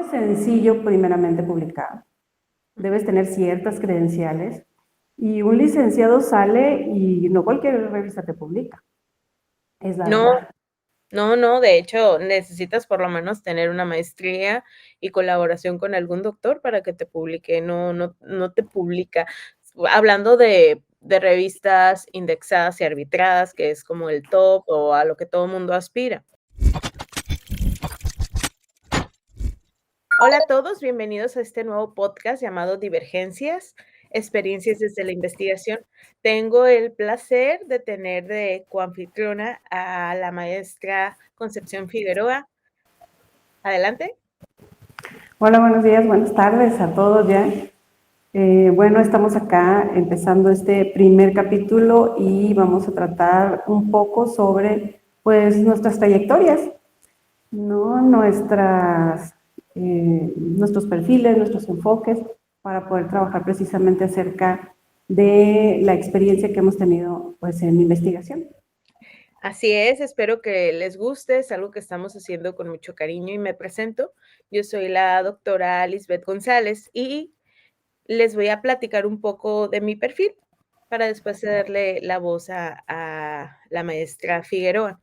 es sencillo primeramente publicar. Debes tener ciertas credenciales y un licenciado sale y no cualquier revista te publica. Es la verdad. No, de hecho, necesitas por lo menos tener una maestría y colaboración con algún doctor para que te publique, no te publica. Hablando de revistas indexadas y arbitradas, que es como el top o a lo que todo mundo aspira. Hola a todos, bienvenidos a este nuevo podcast llamado Divergencias, experiencias desde la investigación. Tengo el placer de tener de coanfitriona a la maestra Concepción Figueroa. Adelante. Hola, buenos días, buenas tardes a todos ya. Bueno, estamos acá empezando este primer capítulo y vamos a tratar un poco sobre pues nuestras trayectorias, ¿no? Nuestros perfiles, nuestros enfoques, para poder trabajar precisamente acerca de la experiencia que hemos tenido pues en investigación. Así es, espero que les guste, es algo que estamos haciendo con mucho cariño y me presento. Yo soy la doctora Lisbeth González y les voy a platicar un poco de mi perfil para después cederle la voz a la maestra Figueroa.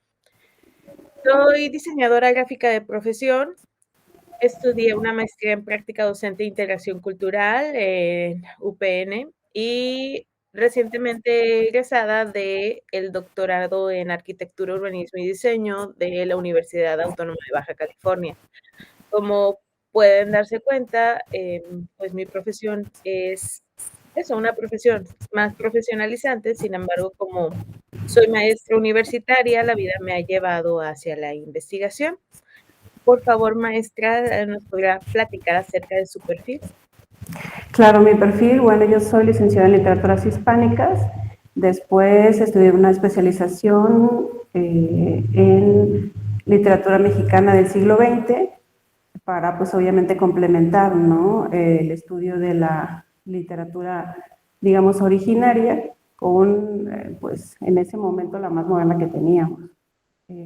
Soy diseñadora gráfica de profesión, estudié una maestría en práctica docente e integración cultural en UPN y recientemente egresada del doctorado en arquitectura, urbanismo y diseño de la Universidad Autónoma de Baja California. Como pueden darse cuenta, pues mi profesión es eso, una profesión más profesionalizante. Sin embargo, como soy maestra universitaria, la vida me ha llevado hacia la investigación. Por favor, maestra, ¿nos podrá platicar acerca de su perfil? Claro, mi perfil, bueno, yo soy licenciada en literaturas hispánicas, después estudié una especialización en literatura mexicana del siglo XX para pues obviamente complementar, ¿no? El estudio de la literatura, digamos, originaria con pues en ese momento la más moderna que teníamos.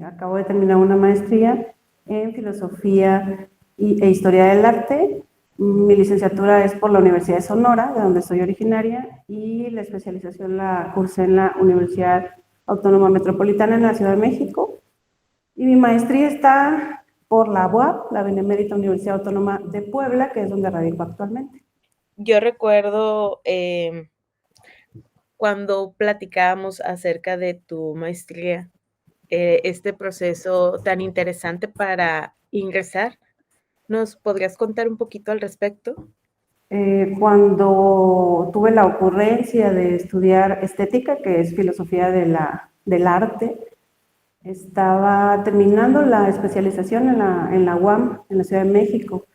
Acabo de terminar una maestría en filosofía e historia del arte. Mi licenciatura es por la Universidad de Sonora, de donde soy originaria, y la especialización la cursé en la Universidad Autónoma Metropolitana en la Ciudad de México. Y mi maestría está por la UAP, la Benemérita Universidad Autónoma de Puebla, que es donde radico actualmente. Yo recuerdo cuando platicábamos acerca de tu maestría, este proceso tan interesante para ingresar. ¿Nos podrías contar un poquito al respecto? Cuando tuve la ocurrencia de estudiar estética, que es filosofía del arte, estaba terminando la especialización en la UAM, en la Ciudad de México.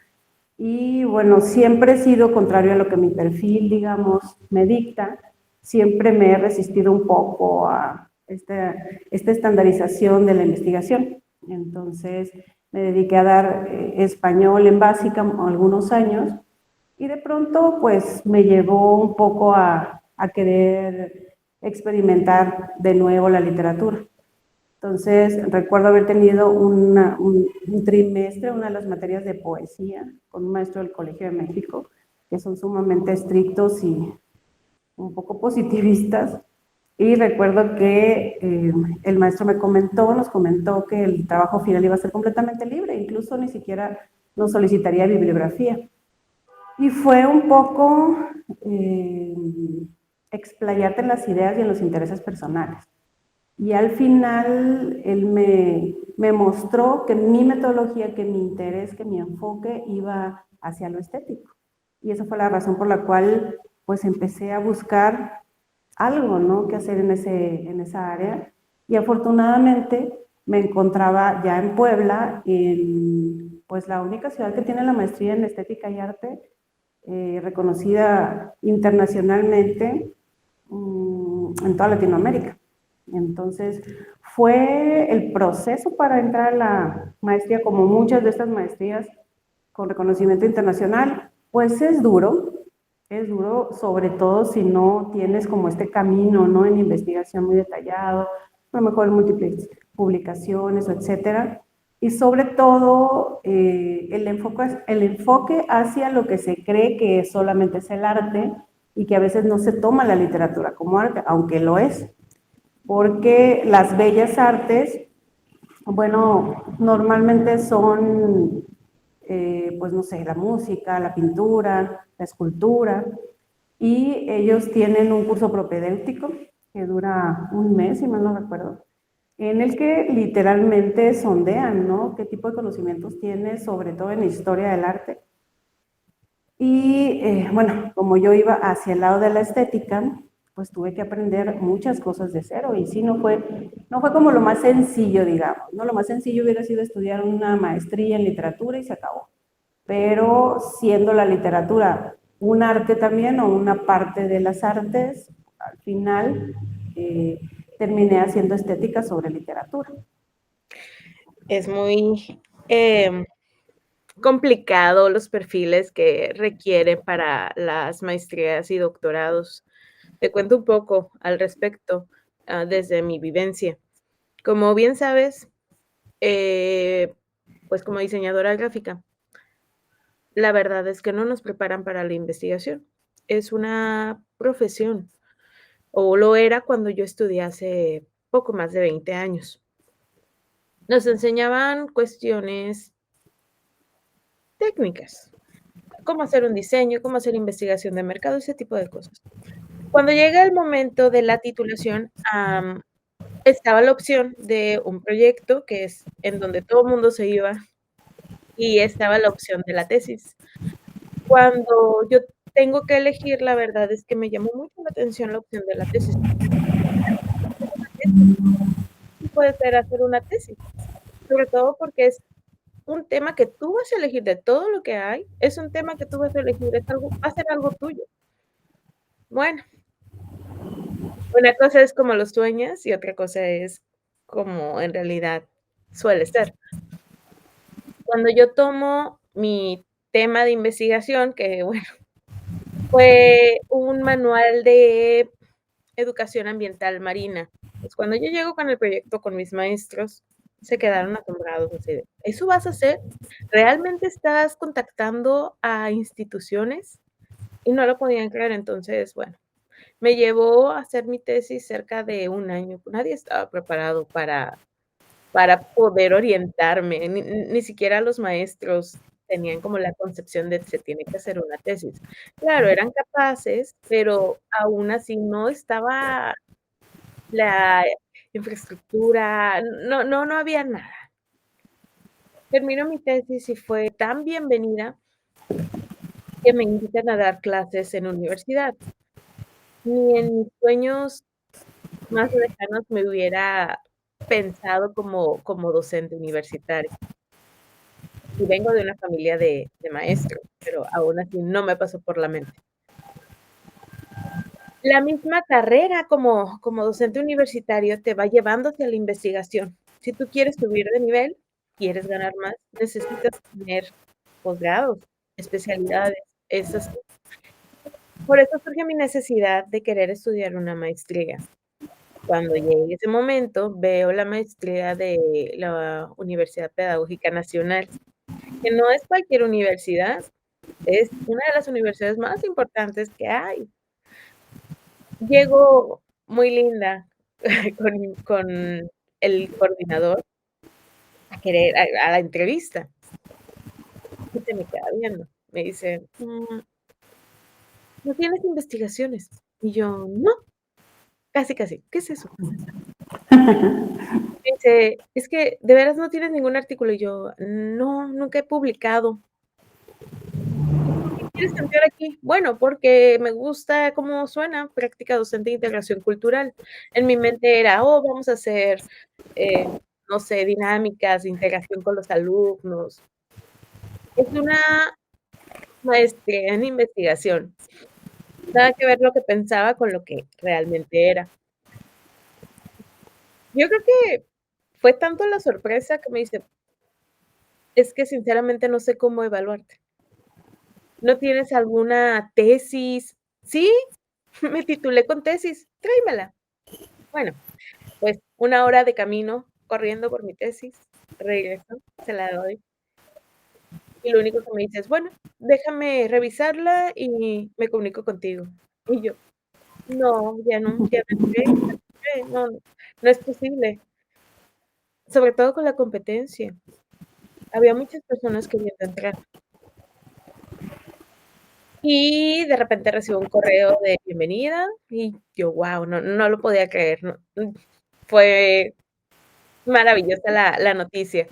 Y bueno, siempre he sido contrario a lo que mi perfil, digamos, me dicta. Siempre me he resistido un poco a esta estandarización de la investigación. Entonces me dediqué a dar español en básica algunos años y de pronto pues me llevó un poco a querer experimentar de nuevo la literatura. Entonces, recuerdo haber tenido un trimestre, una de las materias de poesía, con un maestro del Colegio de México, que son sumamente estrictos y un poco positivistas. Y recuerdo que el maestro nos comentó que el trabajo final iba a ser completamente libre, incluso ni siquiera nos solicitaría bibliografía. Y fue un poco explayarte en las ideas y en los intereses personales. Y al final él me mostró que mi metodología, que mi interés, que mi enfoque iba hacia lo estético. Y esa fue la razón por la cual pues empecé a buscar algo, ¿no?, que hacer en esa área. Y afortunadamente me encontraba ya en Puebla, en pues la única ciudad que tiene la maestría en estética y arte, reconocida internacionalmente en toda Latinoamérica. Entonces, fue el proceso para entrar a la maestría, como muchas de estas maestrías con reconocimiento internacional, pues es duro sobre todo si no tienes como este camino, ¿no?, en investigación muy detallado, a lo mejor múltiples publicaciones, etcétera. y sobre todo el enfoque hacia lo que se cree que solamente es el arte y que a veces no se toma la literatura como arte, aunque lo es, porque las bellas artes, bueno, normalmente son, pues no sé, la música, la pintura, la escultura, y ellos tienen un curso propedéutico que dura un mes, si mal no recuerdo, en el que literalmente sondean, ¿no? ¿Qué tipo de conocimientos tienes, sobre todo en historia del arte? Y bueno, como yo iba hacia el lado de la estética, pues tuve que aprender muchas cosas de cero y sí, no fue como lo más sencillo, digamos, ¿no? Lo más sencillo hubiera sido estudiar una maestría en literatura y se acabó. Pero siendo la literatura un arte también o una parte de las artes, al final terminé haciendo estética sobre literatura. Es muy complicado los perfiles que requieren para las maestrías y doctorados. Te cuento un poco al respecto desde mi vivencia. Como bien sabes, pues como diseñadora gráfica, la verdad es que no nos preparan para la investigación. Es una profesión, o lo era cuando yo estudié hace poco más de 20 años. Nos enseñaban cuestiones técnicas, cómo hacer un diseño, cómo hacer investigación de mercado, ese tipo de cosas. Cuando llega el momento de la titulación, estaba la opción de un proyecto, que es en donde todo el mundo se iba, y estaba la opción de la tesis. Cuando yo tengo que elegir, la verdad es que me llamó mucho la atención la opción de la tesis. Sí puede ser hacer una tesis, sobre todo porque es un tema que tú vas a elegir de todo lo que hay, es un tema que tú vas a elegir, es algo, va a ser algo tuyo. Bueno, una cosa es como lo sueñas y otra cosa es como en realidad suele ser. Cuando yo tomo mi tema de investigación, que bueno, fue un manual de educación ambiental marina. Pues cuando yo llego con el proyecto con mis maestros, se quedaron asombrados así de, ¿eso vas a hacer? ¿Realmente estás contactando a instituciones? Y no lo podían creer, entonces, bueno, me llevó a hacer mi tesis cerca de un año. Nadie estaba preparado para poder orientarme, ni siquiera los maestros tenían como la concepción de se tiene que hacer una tesis. Claro, eran capaces, pero aún así no estaba la infraestructura, no había nada. Termino mi tesis y fue tan bienvenida que me invitan a dar clases en universidad. Ni en mis sueños más lejanos me hubiera pensado como docente universitaria. Y vengo de una familia de maestros, pero aún así no me pasó por la mente. La misma carrera como docente universitario te va llevando hacia la investigación. Si tú quieres subir de nivel, quieres ganar más, necesitas tener posgrados, especialidades, es así. Por eso surge mi necesidad de querer estudiar una maestría. Cuando llegue ese momento, veo la maestría de la Universidad Pedagógica Nacional, que no es cualquier universidad, es una de las universidades más importantes que hay. Llego muy linda con el coordinador a la entrevista y se me queda viendo. Me dice: ¿no tienes investigaciones? Y yo: "No", casi, casi, ¿qué es eso? Me dice: "Es que, ¿de veras no tienes ningún artículo?" Y yo: "No, nunca he publicado". ¿Y por qué quieres entrar aquí? Bueno, porque me gusta cómo suena, práctica docente de integración cultural. En mi mente era, oh, vamos a hacer, eh, no sé, dinámicas de integración con los alumnos. Es una maestría en investigación. Nada que ver lo que pensaba con lo que realmente era. Yo creo que fue tanto la sorpresa que me dice, es que sinceramente no sé cómo evaluarte. ¿No tienes alguna tesis? Sí, me titulé con tesis, tráemela. Bueno, pues 1 hora de camino corriendo por mi tesis, regreso, se la doy, y lo único que me dice es: "Bueno, déjame revisarla y me comunico contigo". Y yo: "No, ya no entré, no, no es posible". Sobre todo con la competencia. Había muchas personas queriendo entrar. Y de repente recibo un correo de bienvenida y yo, guau, no lo podía creer, no, fue maravillosa la noticia.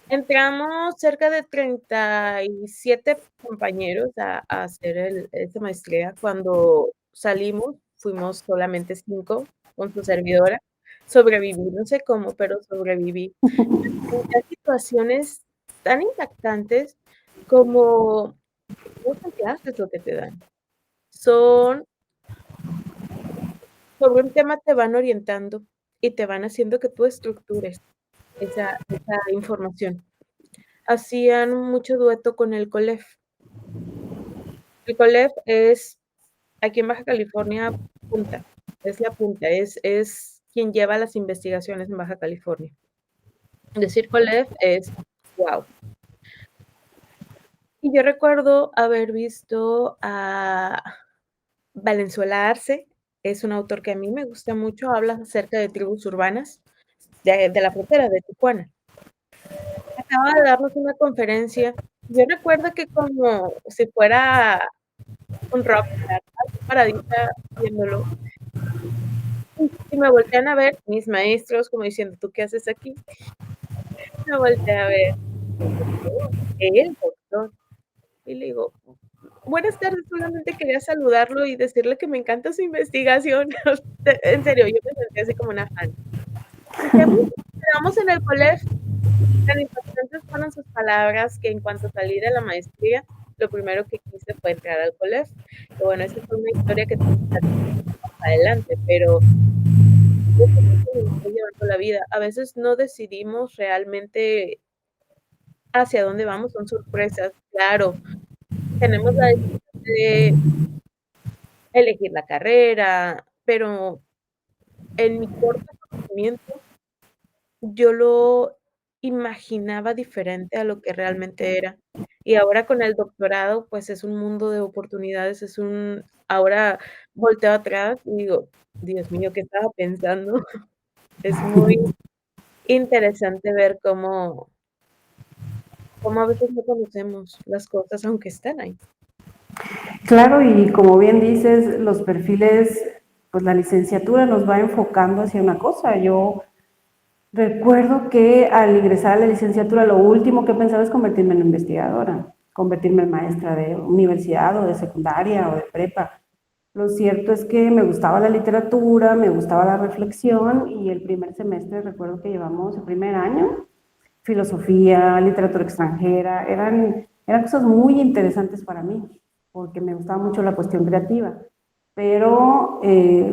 Entramos cerca de 37 compañeros a hacer esta maestría. Cuando salimos, fuimos solamente 5 con su servidora. Sobreviví, no sé cómo, pero sobreviví. Enfrenté a situaciones tan impactantes como no son clases lo que te dan, son sobre un tema te van orientando y te van haciendo que tú estructures esa información. Hacían mucho dueto con el COLEF. El COLEF es, aquí en Baja California, punta, es la punta, es quien lleva las investigaciones en Baja California. Decir COLEF es guau. Y yo recuerdo haber visto a Valenzuela Arce, es un autor que a mí me gusta mucho, habla acerca de tribus urbanas de la frontera de Tijuana. Acaba de darnos una conferencia. Yo recuerdo que como si fuera un rockstar, así paradita viéndolo, y me voltean a ver mis maestros como diciendo: "¿Tú qué haces aquí?". Me volteé a ver, "Oh, el doctor", y le digo: "Buenas tardes, solamente quería saludarlo y decirle que me encanta su investigación". En serio, yo me sentí así como una fan. Y quedamos en el colegio. Tan impactantes fueron sus palabras que en cuanto salí de la maestría, lo primero que quise fue entrar al colegio. Y bueno, esa fue una historia que tengo que platicar más adelante, pero es así como me estoy llevando la vida. A veces no decidimos realmente hacia dónde vamos, son sorpresas. Claro, tenemos la decisión de elegir la carrera, pero en mi corto conocimiento yo lo imaginaba diferente a lo que realmente era. Y ahora con el doctorado, pues, es un mundo de oportunidades, ahora volteo atrás y digo: "Dios mío, ¿qué estaba pensando?". Es muy interesante ver cómo a veces no conocemos las cosas, aunque están ahí. Claro, y como bien dices, los perfiles, pues la licenciatura nos va enfocando hacia una cosa. Yo recuerdo que al ingresar a la licenciatura lo último que pensaba es convertirme en investigadora, convertirme en maestra de universidad o de secundaria o de prepa. Lo cierto es que me gustaba la literatura, me gustaba la reflexión y el primer semestre recuerdo que llevamos el primer año, filosofía, literatura extranjera, eran cosas muy interesantes para mí, porque me gustaba mucho la cuestión creativa. Pero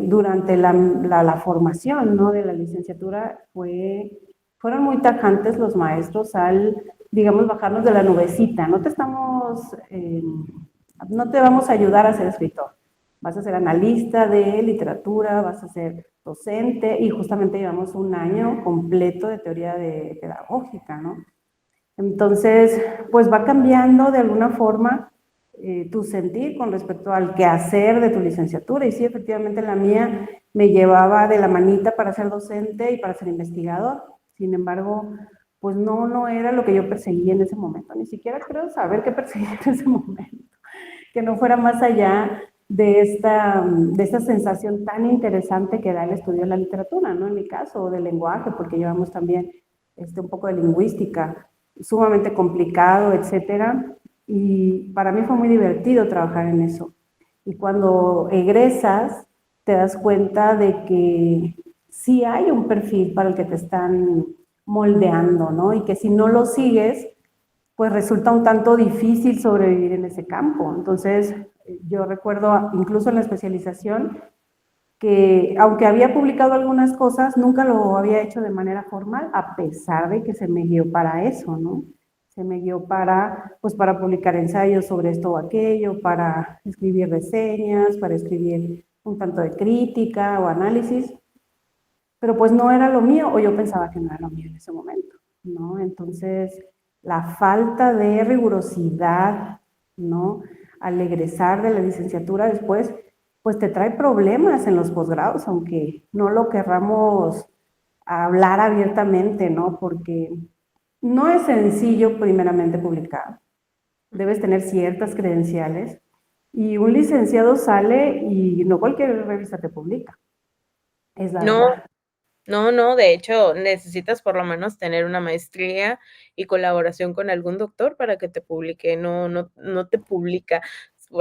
durante la formación, ¿no?, de la licenciatura fueron muy tajantes los maestros al, digamos, bajarnos de la nubecita. No te vamos a ayudar a ser escritor. Vas a ser analista de literatura, vas a ser docente y justamente llevamos un año completo de teoría pedagógica, ¿no? Entonces, pues va cambiando de alguna forma tu sentir con respecto al quehacer de tu licenciatura. Y sí, efectivamente la mía me llevaba de la manita para ser docente y para ser investigador. Sin embargo, pues no era lo que yo perseguía en ese momento. Ni siquiera creo saber qué perseguía en ese momento. Que no fuera más allá de esta sensación tan interesante que da el estudio de la literatura, ¿no? En mi caso, o del lenguaje, porque llevamos también un poco de lingüística, sumamente complicado, etcétera. Y para mí fue muy divertido trabajar en eso. Y cuando egresas, te das cuenta de que sí hay un perfil para el que te están moldeando, ¿no? Y que si no lo sigues, pues resulta un tanto difícil sobrevivir en ese campo. Entonces, yo recuerdo incluso en la especialización que aunque había publicado algunas cosas, nunca lo había hecho de manera formal, a pesar de que se me guió para eso, ¿no? Se me guió pues para publicar ensayos sobre esto o aquello, para escribir reseñas, para escribir un tanto de crítica o análisis. pero pues no era lo mío, o yo pensaba que no era lo mío en ese momento, ¿no? Entonces, la falta de rigurosidad, ¿no? Al egresar de la licenciatura después, pues te trae problemas en los posgrados, aunque no lo querramos hablar abiertamente, ¿no? Porque no es sencillo primeramente publicar, debes tener ciertas credenciales y un licenciado sale y no cualquier revista te publica, es la No, verdad. no, de hecho, necesitas por lo menos tener una maestría y colaboración con algún doctor para que te publique, no te publica.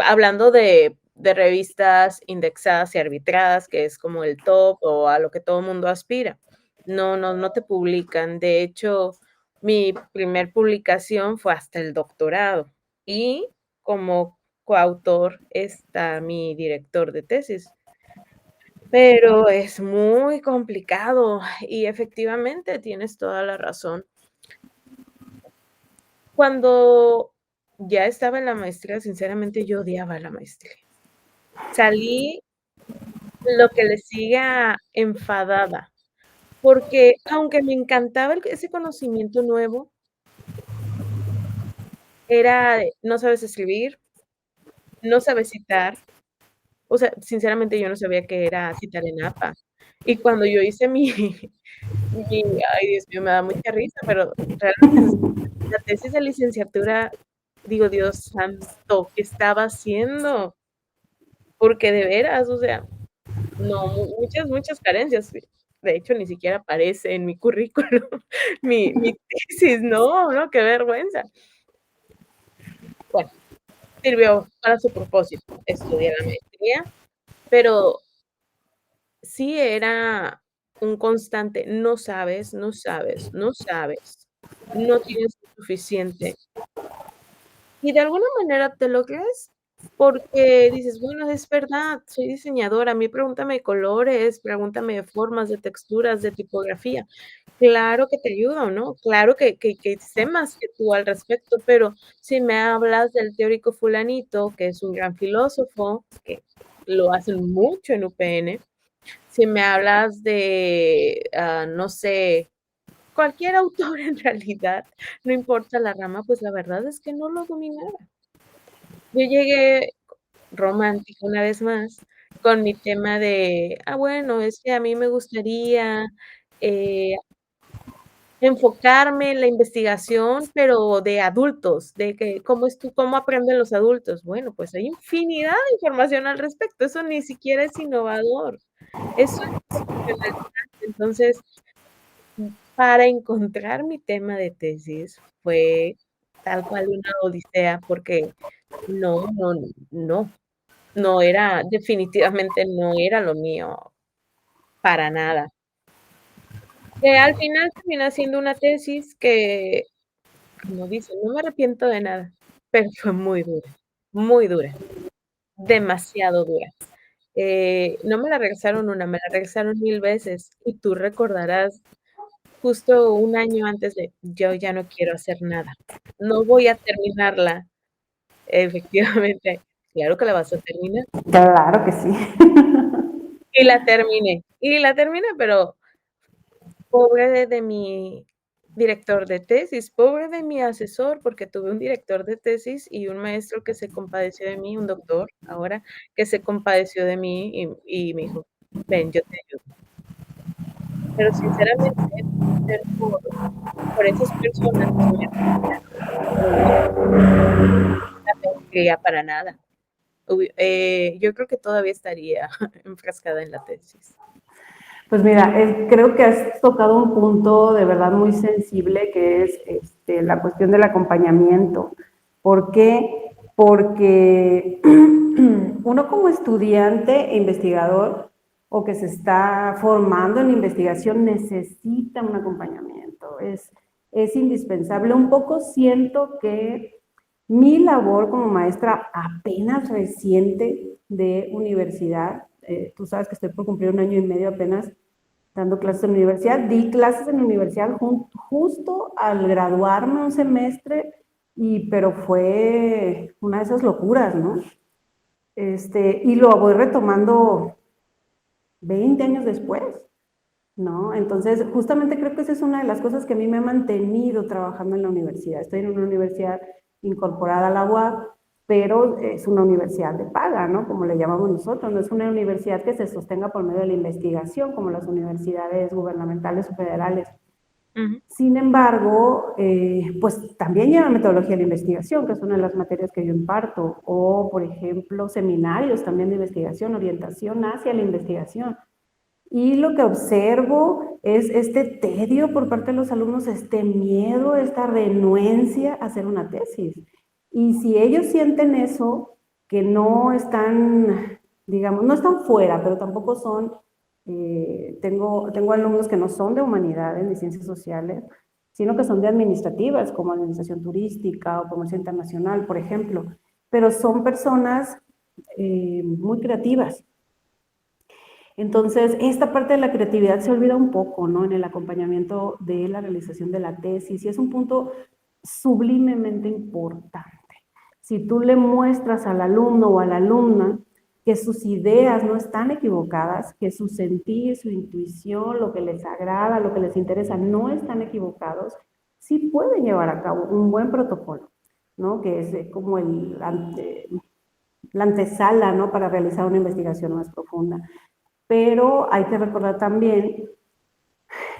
Hablando de revistas indexadas y arbitradas, que es como el top o a lo que todo mundo aspira. No te publican. De hecho, mi primer publicación fue hasta el doctorado y como coautor está mi director de tesis. Pero es muy complicado y efectivamente tienes toda la razón. Cuando ya estaba en la maestría, sinceramente yo odiaba la maestría. Salí lo que le siga enfadada, porque aunque me encantaba ese conocimiento nuevo, era de no sabes escribir, no sabes citar. O sea, sinceramente yo no sabía qué era citar en APA. Y cuando yo hice ay, Dios mío, me da mucha risa, pero realmente la tesis de licenciatura, digo, Dios santo, ¿qué estaba haciendo? Porque de veras, o sea, no, muchas carencias. De hecho, ni siquiera aparece en mi currículum mi tesis, no, qué vergüenza. Bueno, sirvió para su propósito, estudié la maestría, pero sí era un constante, no sabes, no sabes, no sabes, no tienes lo suficiente. Y de alguna manera te lo crees, porque dices: "Bueno, es verdad, soy diseñadora, a mí pregúntame de colores, pregúntame de formas, de texturas, de tipografía". Claro que te ayudo, ¿no? Claro que sé más que tú al respecto, pero si me hablas del teórico fulanito, que es un gran filósofo, que lo hacen mucho en UPN, si me hablas de, no sé, cualquier autor en realidad, no importa la rama, pues la verdad es que no lo dominaba. Yo llegué romántica una vez más con mi tema de, bueno, es que a mí me gustaría, eh, enfocarme en la investigación, pero de adultos, de que cómo aprenden los adultos. Bueno, pues hay infinidad de información al respecto, eso ni siquiera es innovador, eso es funcionalidad. Entonces, para encontrar mi tema de tesis fue tal cual una odisea, porque no, no, no era definitivamente no era lo mío, para nada. Al final terminé haciendo una tesis que, como dicen, no me arrepiento de nada, pero fue muy dura, demasiado dura. No me la regresaron una, me la regresaron 1000 veces, y tú recordarás justo un año antes de: "Yo ya no quiero hacer nada, no voy a terminarla". Efectivamente, claro que la vas a terminar. Claro que sí. Y la terminé, pero pobre de mi director de tesis, pobre de mi asesor, porque tuve un director de tesis y un maestro que se compadeció de mí, un doctor ahora, que se compadeció de mí y me dijo: "Ven, yo te ayudo". Pero sinceramente, ser por esas personas que me hubiera la maestría para nada. Yo creo que todavía estaría enfrascada en la tesis. Pues mira, creo que has tocado un punto de verdad muy sensible que es la cuestión del acompañamiento. ¿Por qué? Porque uno como estudiante e investigador o que se está formando en investigación necesita un acompañamiento. Es indispensable. Un poco siento que mi labor como maestra apenas reciente de universidad, tú sabes que estoy por cumplir un año y medio apenas dando clases en la universidad. Di clases en la universidad justo al graduarme un semestre, pero fue una de esas locuras, ¿no? Y lo voy retomando 20 años después. ¿no? Entonces, justamente creo que esa es una de las cosas que a mí me ha mantenido trabajando en la universidad. Estoy en una universidad incorporada a la UAP, pero es una universidad de paga, ¿no? Como le llamamos nosotros, no es una universidad que se sostenga por medio de la investigación, como las universidades gubernamentales o federales. Sin embargo, pues también lleva metodología de la investigación, que es una de las materias que yo imparto, o por ejemplo, seminarios también de investigación, orientación hacia la investigación. Y lo que observo es este tedio por parte de los alumnos, este miedo, esta renuencia a hacer una tesis. Y si ellos sienten eso, que no están, digamos, no están fuera, pero tampoco son, tengo alumnos que no son de humanidades ni ciencias sociales, sino que son de administrativas, como administración turística o comercio internacional, por ejemplo. Pero son personas muy creativas. Entonces, esta parte de la creatividad se olvida un poco, ¿no? En el acompañamiento de la realización de la tesis, y es un punto sublimemente importante. Si tú le muestras al alumno o a la alumna que sus ideas no están equivocadas, que su sentir, su intuición, lo que les agrada, lo que les interesa, no están equivocados, sí pueden llevar a cabo un buen protocolo, ¿no? Que es como la antesala, ¿no? Para realizar una investigación más profunda. Pero hay que recordar también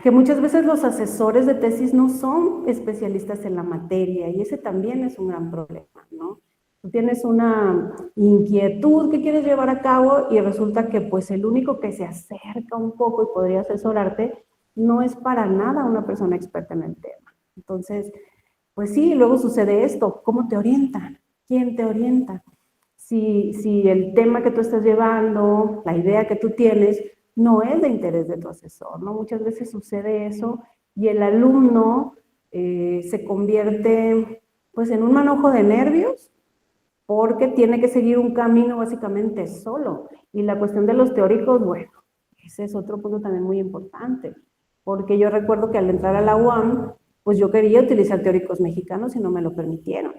que muchas veces los asesores de tesis no son especialistas en la materia y ese también es un gran problema, ¿no? Tú tienes una inquietud que quieres llevar a cabo y resulta que pues el único que se acerca un poco y podría asesorarte no es para nada una persona experta en el tema. Entonces, pues sí, luego sucede esto, ¿cómo te orientan? ¿Quién te orienta? Si el tema que tú estás llevando, la idea que tú tienes, no es de interés de tu asesor, ¿no? Muchas veces sucede eso y el alumno se convierte pues en un manojo de nervios porque tiene que seguir un camino básicamente solo. Y la cuestión de los teóricos, bueno, ese es otro punto también muy importante, porque yo recuerdo que al entrar a la UAM, pues yo quería utilizar teóricos mexicanos y no me lo permitieron,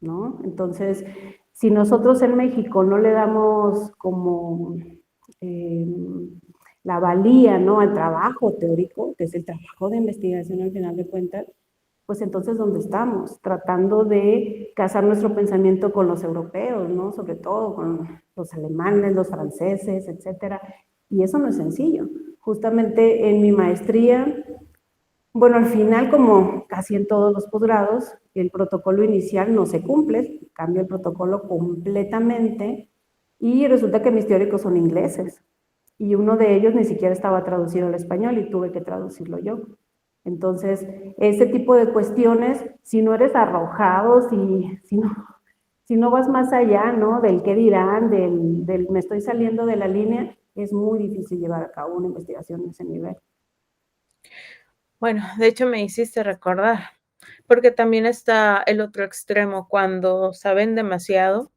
¿no? Entonces, si nosotros en México no le damos como eh, la valía, ¿no? Al trabajo teórico, que es el trabajo de investigación al final de cuentas, pues entonces, ¿dónde estamos? Tratando de casar nuestro pensamiento con los europeos, ¿no? Sobre todo con los alemanes, los franceses, etcétera. Y eso no es sencillo. Justamente en mi maestría, bueno, al final, como casi en todos los posgrados, el protocolo inicial no se cumple, cambia el protocolo completamente y resulta que mis teóricos son ingleses y uno de ellos ni siquiera estaba traducido al español y tuve que traducirlo yo. Entonces, ese tipo de cuestiones, si no eres arrojado, si no vas más allá, ¿no? Del qué dirán, del me estoy saliendo de la línea, es muy difícil llevar a cabo una investigación de ese nivel. Bueno, de hecho me hiciste recordar, porque también está el otro extremo, cuando saben demasiado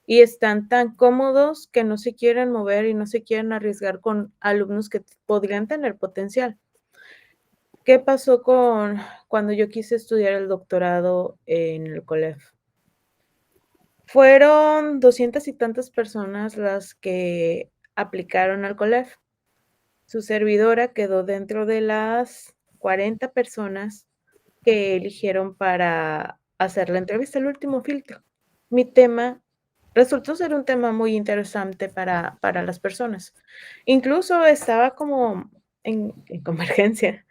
y están tan cómodos que no se quieren mover y no se quieren arriesgar con alumnos que podrían tener potencial. ¿Qué pasó con cuando yo quise estudiar el doctorado en el COLEF? Fueron 200 y tantas personas las que aplicaron al COLEF. Su servidora quedó dentro de las 40 personas que eligieron para hacer la entrevista, el último filtro. Mi tema resultó ser un tema muy interesante para las personas. Incluso estaba como en convergencia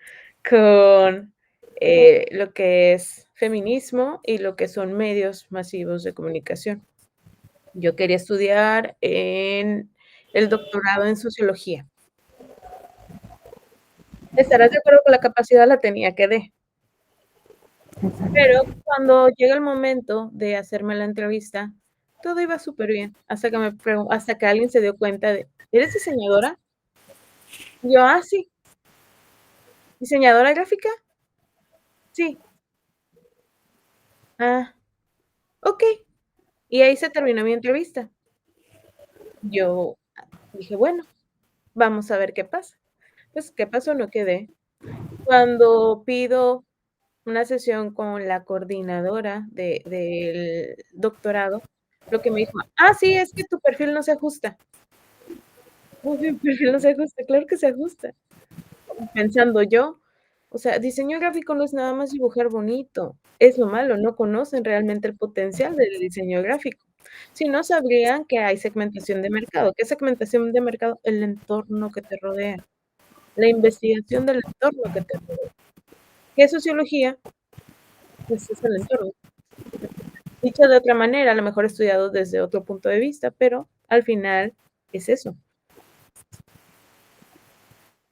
con, lo que es feminismo y lo que son medios masivos de comunicación. Yo quería estudiar en el doctorado en sociología. Estarás de acuerdo que la capacidad la tenía, quedé. Pero cuando llega el momento de hacerme la entrevista, todo iba superbién, hasta que alguien se dio cuenta de: "¿Eres diseñadora?". Y yo: "Ah, sí". "¿Diseñadora gráfica?". "Sí". "Ah, okey". Y ahí se terminó mi entrevista. Yo dije: "Bueno, vamos a ver qué pasa". Pues, ¿qué pasó? No quedé. Cuando pido una sesión con la coordinadora del doctorado, lo que me dijo: "Ah, sí, es que tu perfil no se ajusta". "¿Cómo que mi perfil no se ajusta?". "Claro que se ajusta". pensando yo, o sea, diseño gráfico no es nada más dibujar bonito, es lo malo, no conocen realmente el potencial del diseño gráfico. Si no, sabrían que hay segmentación de mercado. ¿Qué es segmentación de mercado? El entorno que te rodea, la investigación del entorno que te rodea. ¿Qué es sociología? Pues es el entorno. Dicho de otra manera, a lo mejor estudiado desde otro punto de vista, pero al final es eso.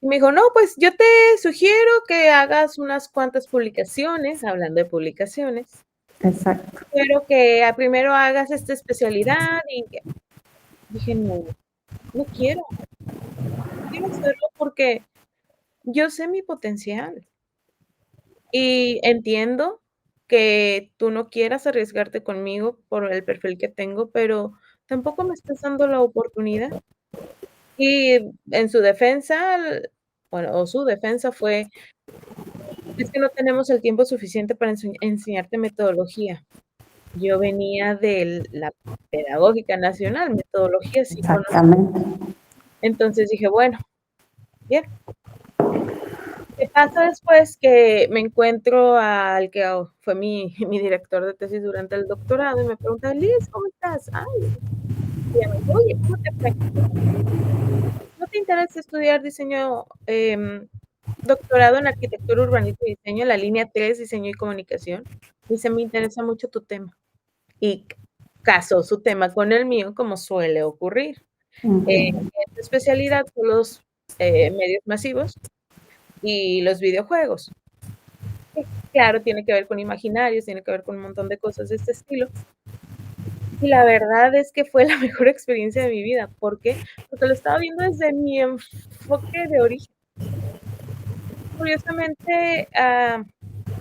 Y me dijo, no, pues yo te sugiero que hagas unas cuantas publicaciones, hablando de publicaciones, Exacto. pero que primero hagas esta especialidad y dije, no, no quiero hacerlo porque yo sé mi potencial y entiendo que tú no quieras arriesgarte conmigo por el perfil que tengo, pero tampoco me estás dando la oportunidad. Y en su defensa, bueno, o su defensa fue, es que no tenemos el tiempo suficiente para enseñarte metodología. Yo venía de la Pedagógica Nacional, metodología sí conozco. Exactamente. Entonces dije, bueno, bien. ¿Qué pasa después? Que me encuentro al que fue mi director de tesis durante el doctorado y me pregunta, Liz, ¿cómo estás? Ay, bien. Oye, ¿cómo te fue? ¿No te interesa estudiar diseño, doctorado en arquitectura, urbanismo y diseño, la línea 3, diseño y comunicación? Dice, me interesa mucho tu tema. Y casó su tema con el mío, como suele ocurrir. Ujú. En tu especialidad son los medios masivos y los videojuegos. Y claro, tiene que ver con imaginarios, tiene que ver con un montón de cosas de este estilo. Y la verdad es que fue la mejor experiencia de mi vida. ¿Por qué? Porque lo estaba viendo desde mi enfoque de origen. Curiosamente,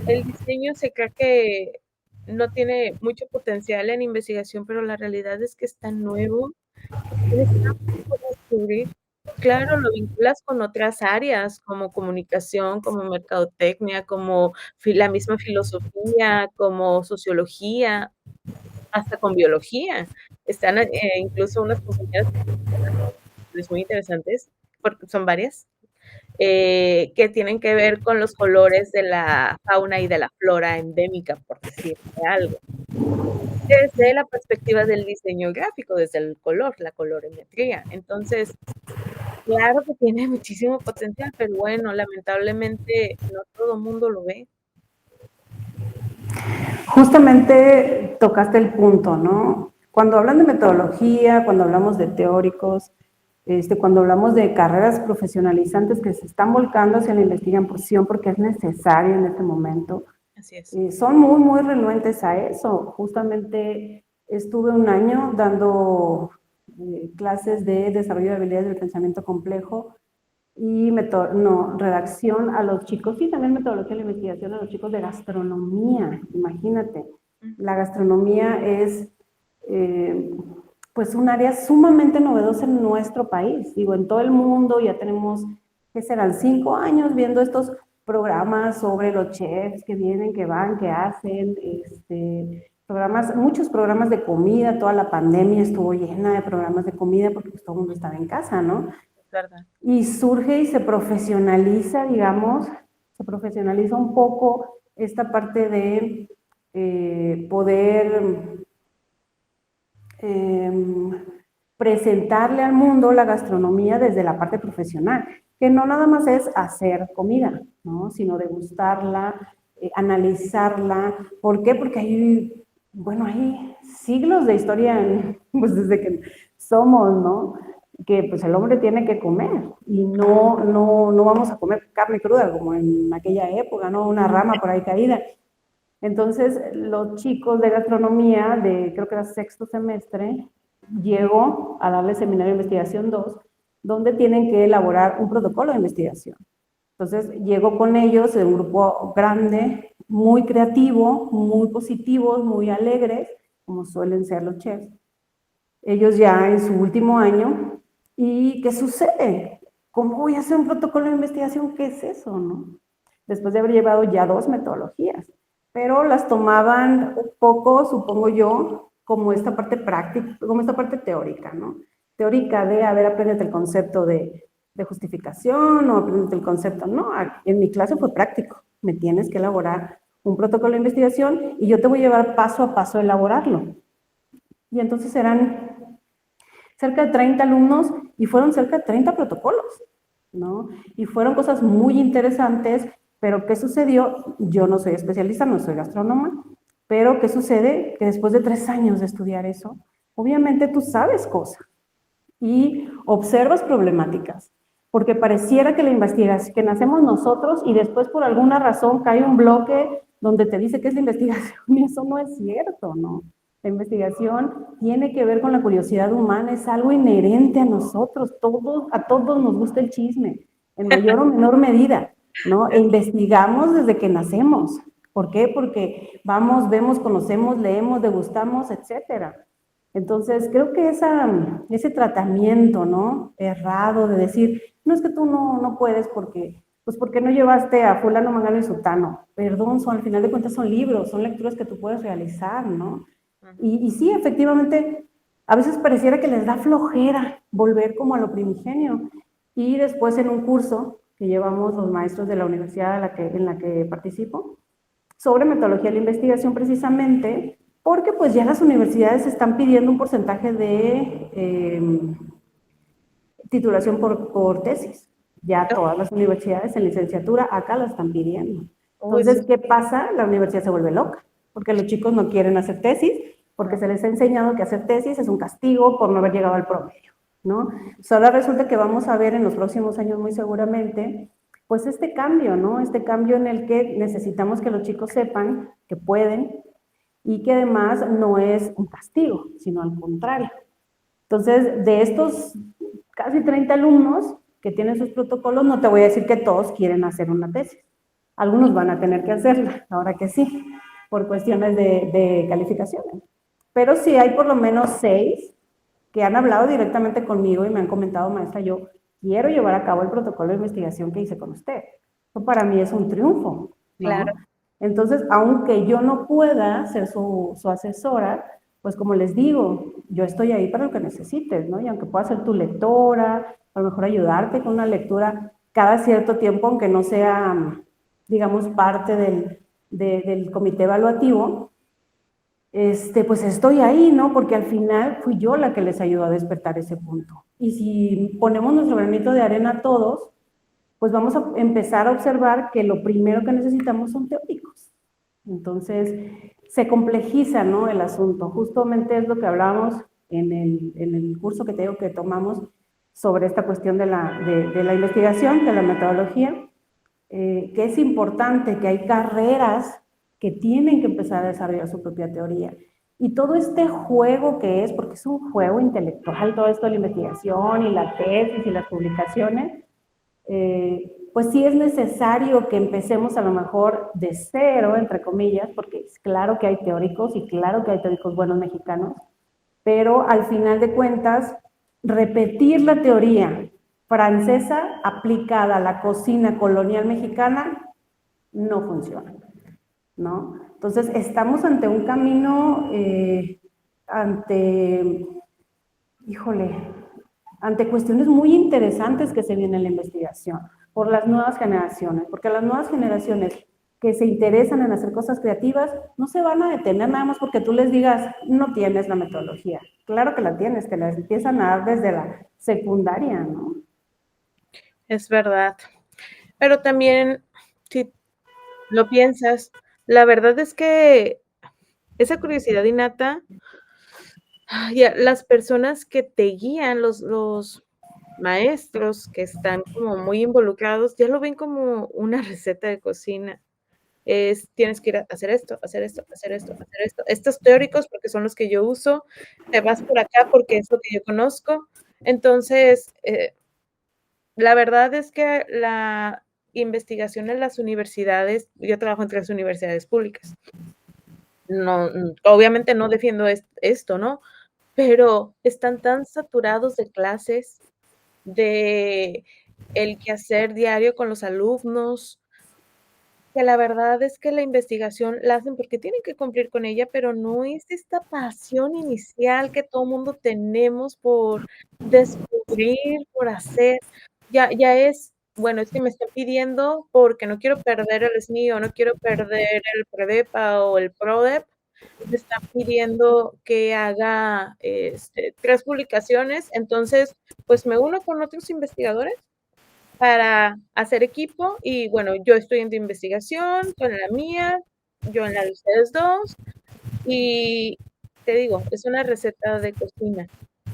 el diseño se cree que no tiene mucho potencial en investigación, pero la realidad es que es tan nuevo, que tienes tanto por descubrir. Claro, lo vinculas con otras áreas, como comunicación, como mercadotecnia, como la misma filosofía, como sociología, hasta con biología. Están incluso unas compañeras muy interesantes, porque son varias, que tienen que ver con los colores de la fauna y de la flora endémica, por decirte algo. Desde la perspectiva del diseño gráfico, desde el color, la colorimetría. Entonces, claro que tiene muchísimo potencial, pero bueno, lamentablemente no todo el mundo lo ve. Justamente tocaste el punto, ¿no? Cuando hablan de metodología, cuando hablamos de teóricos, cuando hablamos de carreras profesionalizantes que se están volcando hacia la investigación porque es necesario en este momento, Así es. son muy, muy renuentes a eso. Justamente estuve un año dando clases de desarrollo de habilidades del pensamiento complejo y redacción a los chicos, y también metodología de la investigación a los chicos de gastronomía, imagínate. La gastronomía es pues un área sumamente novedosa en nuestro país, digo, en todo el mundo ya tenemos, ¿qué serán? 5 años viendo estos programas sobre los chefs que vienen, que van, que hacen, programas, muchos programas de comida, toda la pandemia estuvo llena de programas de comida porque pues, todo el mundo estaba en casa, ¿no? ¿Verdad? Y surge y se profesionaliza, digamos, se profesionaliza un poco esta parte de poder eh, presentarle al mundo la gastronomía desde la parte profesional, que no nada más es hacer comida, ¿no? Sino degustarla, analizarla. ¿Por qué? Porque hay, bueno, hay siglos de historia, pues desde que somos, ¿no? Que pues el hombre tiene que comer y no vamos a comer carne cruda como en aquella época, ¿no? Una rama por ahí caída. Entonces, los chicos de gastronomía, de creo que era sexto semestre, llego a darle seminario de investigación 2, donde tienen que elaborar un protocolo de investigación. Entonces, llego con ellos en un grupo grande, muy creativo, muy positivos, muy alegres, como suelen ser los chefs. Ellos ya en su último año. ¿Y qué sucede? ¿Cómo voy a hacer un protocolo de investigación? ¿Qué es eso, no? Después de haber llevado ya 2 metodologías, pero las tomaban un poco, supongo yo, como esta parte práctica, como esta parte teórica, ¿no? Teórica de, a ver, apréndete el concepto de de justificación o aprendiendo el concepto. No, en mi clase fue práctico. Me tienes que elaborar un protocolo de investigación y yo te voy a llevar paso a paso a elaborarlo. Y entonces eran cerca de 30 alumnos y fueron cerca de 30 protocolos, ¿no? Y fueron cosas muy interesantes, pero ¿qué sucedió? Yo no soy especialista, no soy gastrónoma, pero ¿qué sucede? Que después de 3 años de estudiar eso, obviamente tú sabes cosas y observas problemáticas, porque pareciera que la investigación que nacemos nosotros y después por alguna razón cae un bloque donde te dice que es la investigación y eso no es cierto, ¿no? La investigación tiene que ver con la curiosidad humana, es algo inherente a nosotros, a todos nos gusta el chisme, en mayor o menor medida, ¿no? E investigamos desde que nacemos. ¿Por qué? Porque vamos, vemos, conocemos, leemos, degustamos, etcétera. Entonces, creo que ese tratamiento, ¿no? Errado de decir, no es que tú no puedes porque, pues porque no llevaste a fulano, mangano y sutano. Perdón, al final de cuentas son libros, son lecturas que tú puedes realizar, ¿no? Y sí, efectivamente, a veces pareciera que les da flojera volver como a lo primigenio. Y después en un curso que llevamos los maestros de la universidad en la que participo, sobre metodología de la investigación precisamente, porque pues ya las universidades están pidiendo un porcentaje de titulación por tesis. Ya todas las universidades en licenciatura acá lo están pidiendo. Entonces, ¿qué pasa? La universidad se vuelve loca, porque los chicos no quieren hacer tesis, porque se les ha enseñado que hacer tesis es un castigo por no haber llegado al promedio, ¿no? Solo resulta que vamos a ver en los próximos años muy seguramente, pues este cambio, ¿no? Este cambio en el que necesitamos que los chicos sepan que pueden y que además no es un castigo, sino al contrario. Entonces, de estos casi 30 alumnos que tienen sus protocolos, no te voy a decir que todos quieren hacer una tesis. Algunos van a tener que hacerla, ahora que sí, por cuestiones de calificaciones. Pero sí hay por lo menos 6 que han hablado directamente conmigo y me han comentado, maestra, yo quiero llevar a cabo el protocolo de investigación que hice con usted. Eso para mí es un triunfo, ¿no? Claro. Entonces, aunque yo no pueda ser su asesora, pues como les digo, yo estoy ahí para lo que necesites, ¿no? Y aunque pueda ser tu lectora, a lo mejor ayudarte con una lectura cada cierto tiempo, aunque no sea, digamos, parte del comité evaluativo, pues estoy ahí, ¿no? Porque al final fui yo la que les ayudó a despertar ese punto. Y si ponemos nuestro granito de arena todos, pues vamos a empezar a observar que lo primero que necesitamos son teóricos. Entonces, se complejiza, ¿no? El asunto. Justamente es lo que hablábamos en el curso que te digo que tomamos sobre esta cuestión de la investigación, de la metodología, que es importante, que hay carreras que tienen que empezar a desarrollar su propia teoría. Y todo este juego que es, porque es un juego intelectual, todo esto de la investigación y la tesis y las publicaciones, pues sí es necesario que empecemos a lo mejor de cero, entre comillas, porque es claro que hay teóricos y claro que hay teóricos buenos mexicanos, pero al final de cuentas, repetir la teoría francesa aplicada a la cocina colonial mexicana no funciona, ¿no? Entonces, estamos ante un camino, híjole, ante cuestiones muy interesantes que se vienen en la investigación por las nuevas generaciones, porque las nuevas generaciones que se interesan en hacer cosas creativas no se van a detener nada más porque tú les digas, no tienes la metodología. Claro que la tienes, te la empiezan a dar desde la secundaria, ¿no? Es verdad. Pero también, si lo piensas, la verdad es que esa curiosidad innata, ya las personas que te guían, los maestros que están como muy involucrados, ya lo ven como una receta de cocina. Tienes que ir a hacer esto, hacer esto, hacer esto, hacer esto. Estos teóricos, porque son los que yo uso, te vas por acá porque es lo que yo conozco. Entonces, la verdad es que la investigación en las universidades, yo trabajo entre las universidades públicas. No, obviamente no defiendo esto, ¿no? Pero están tan saturados de clases, de el quehacer diario con los alumnos, que la verdad es que la investigación la hacen porque tienen que cumplir con ella, pero no es esta pasión inicial que todo mundo tenemos por descubrir, por hacer. ya es, bueno, es que me están pidiendo porque no quiero perder el SNI o no quiero perder el PREDEPA o el PRODEP, me están pidiendo que haga, 3 publicaciones, entonces, pues, me uno con otros investigadores para hacer equipo y, bueno, yo estoy en tu investigación, tú en la mía, yo en la de ustedes 2, y te digo, es una receta de cocina.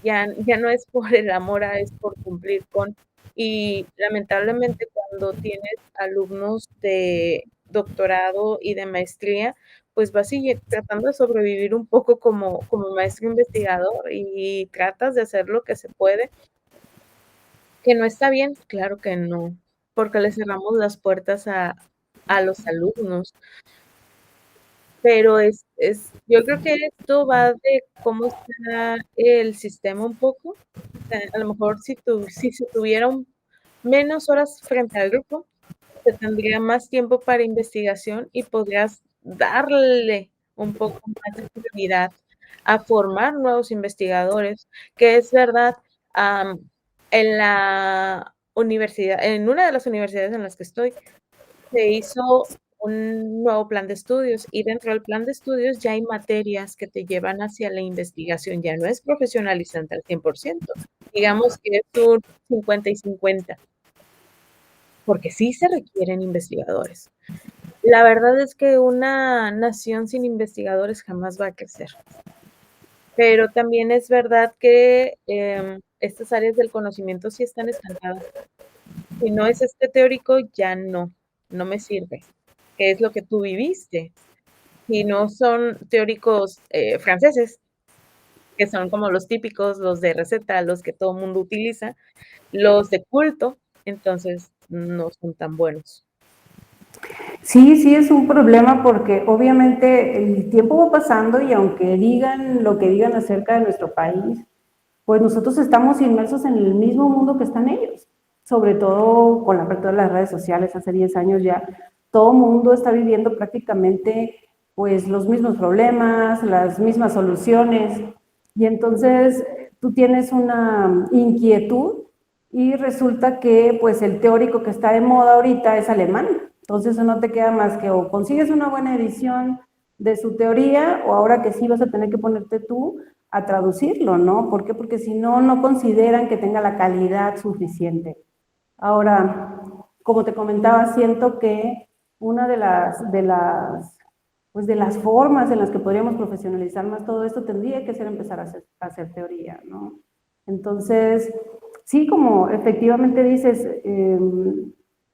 Ya no es por el amor a, es por cumplir con. Y lamentablemente cuando tienes alumnos de doctorado y de maestría, pues vas tratando de sobrevivir un poco como maestro investigador y tratas de hacer lo que se puede. ¿Que no está bien? Claro que no, porque le cerramos las puertas a los alumnos. Pero yo creo que esto va de cómo está el sistema un poco. O sea, a lo mejor si se tuvieran menos horas frente al grupo, se tendría más tiempo para investigación y podrías darle un poco más de prioridad a formar nuevos investigadores, que es verdad, en la universidad, en una de las universidades en las que estoy, se hizo un nuevo plan de estudios y dentro del plan de estudios ya hay materias que te llevan hacia la investigación, ya no es profesionalizante al 100%, digamos que es un 50 y 50, porque sí se requieren investigadores. La verdad es que una nación sin investigadores jamás va a crecer, pero también es verdad que estas áreas del conocimiento sí están estancadas. Si no es teórico, ya no me sirve, que es lo que tú viviste. Si no son teóricos franceses, que son como los típicos, los de receta, los que todo el mundo utiliza, los de culto, entonces no son tan buenos. Sí, sí es un problema porque obviamente el tiempo va pasando y aunque digan lo que digan acerca de nuestro país, pues nosotros estamos inmersos en el mismo mundo que están ellos, sobre todo con la apertura de las redes sociales hace 10 años ya, todo el mundo está viviendo prácticamente pues los mismos problemas, las mismas soluciones, y entonces tú tienes una inquietud y resulta que pues el teórico que está de moda ahorita es alemán, entonces no te queda más que o consigues una buena edición de su teoría o ahora que sí vas a tener que ponerte tú a traducirlo, ¿no? ¿Por qué? Porque si no, no consideran que tenga la calidad suficiente. Ahora, como te comentaba, siento que una pues de las formas en las que podríamos profesionalizar más todo esto tendría que ser empezar a hacer teoría, ¿no? Entonces, sí, como efectivamente dices,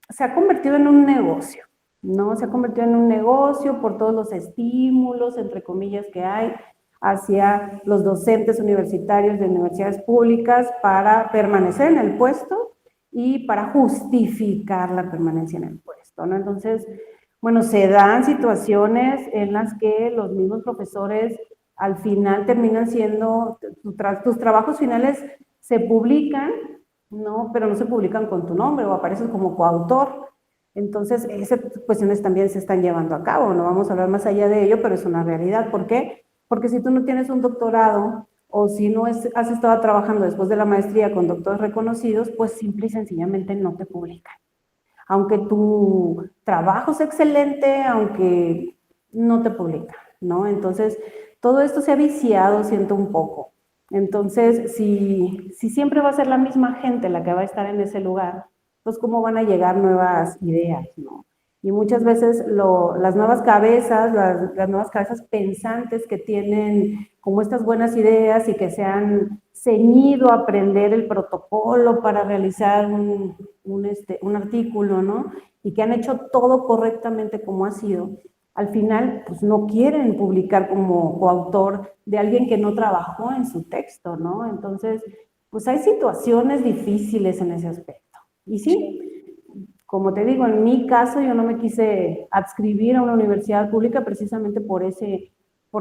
se ha convertido en un negocio, ¿no? Se ha convertido en un negocio por todos los estímulos, entre comillas, que hay hacia los docentes universitarios de universidades públicas para permanecer en el puesto y para justificar la permanencia en el puesto, ¿no? Entonces, bueno, se dan situaciones en las que los mismos profesores al final terminan siendo, tus trabajos finales se publican, ¿no? Pero no se publican con tu nombre o apareces como coautor. Entonces, esas cuestiones también se están llevando a cabo, no vamos a hablar más allá de ello, pero es una realidad. ¿Por qué? Porque si tú no tienes un doctorado o si no has estado trabajando después de la maestría con doctores reconocidos, pues simple y sencillamente no te publican. Aunque tu trabajo es excelente, aunque no te publican, ¿no? Entonces, todo esto se ha viciado, siento un poco. Entonces, si siempre va a ser la misma gente la que va a estar en ese lugar, pues cómo van a llegar nuevas ideas, ¿no? Y muchas veces las nuevas cabezas, las nuevas cabezas pensantes que tienen como estas buenas ideas y que se han ceñido a aprender el protocolo para realizar un artículo, ¿no? Y que han hecho todo correctamente como ha sido, al final pues no quieren publicar como coautor de alguien que no trabajó en su texto, ¿no? Entonces, pues hay situaciones difíciles en ese aspecto. Y sí, como te digo, en mi caso yo no me quise adscribir a una universidad pública precisamente por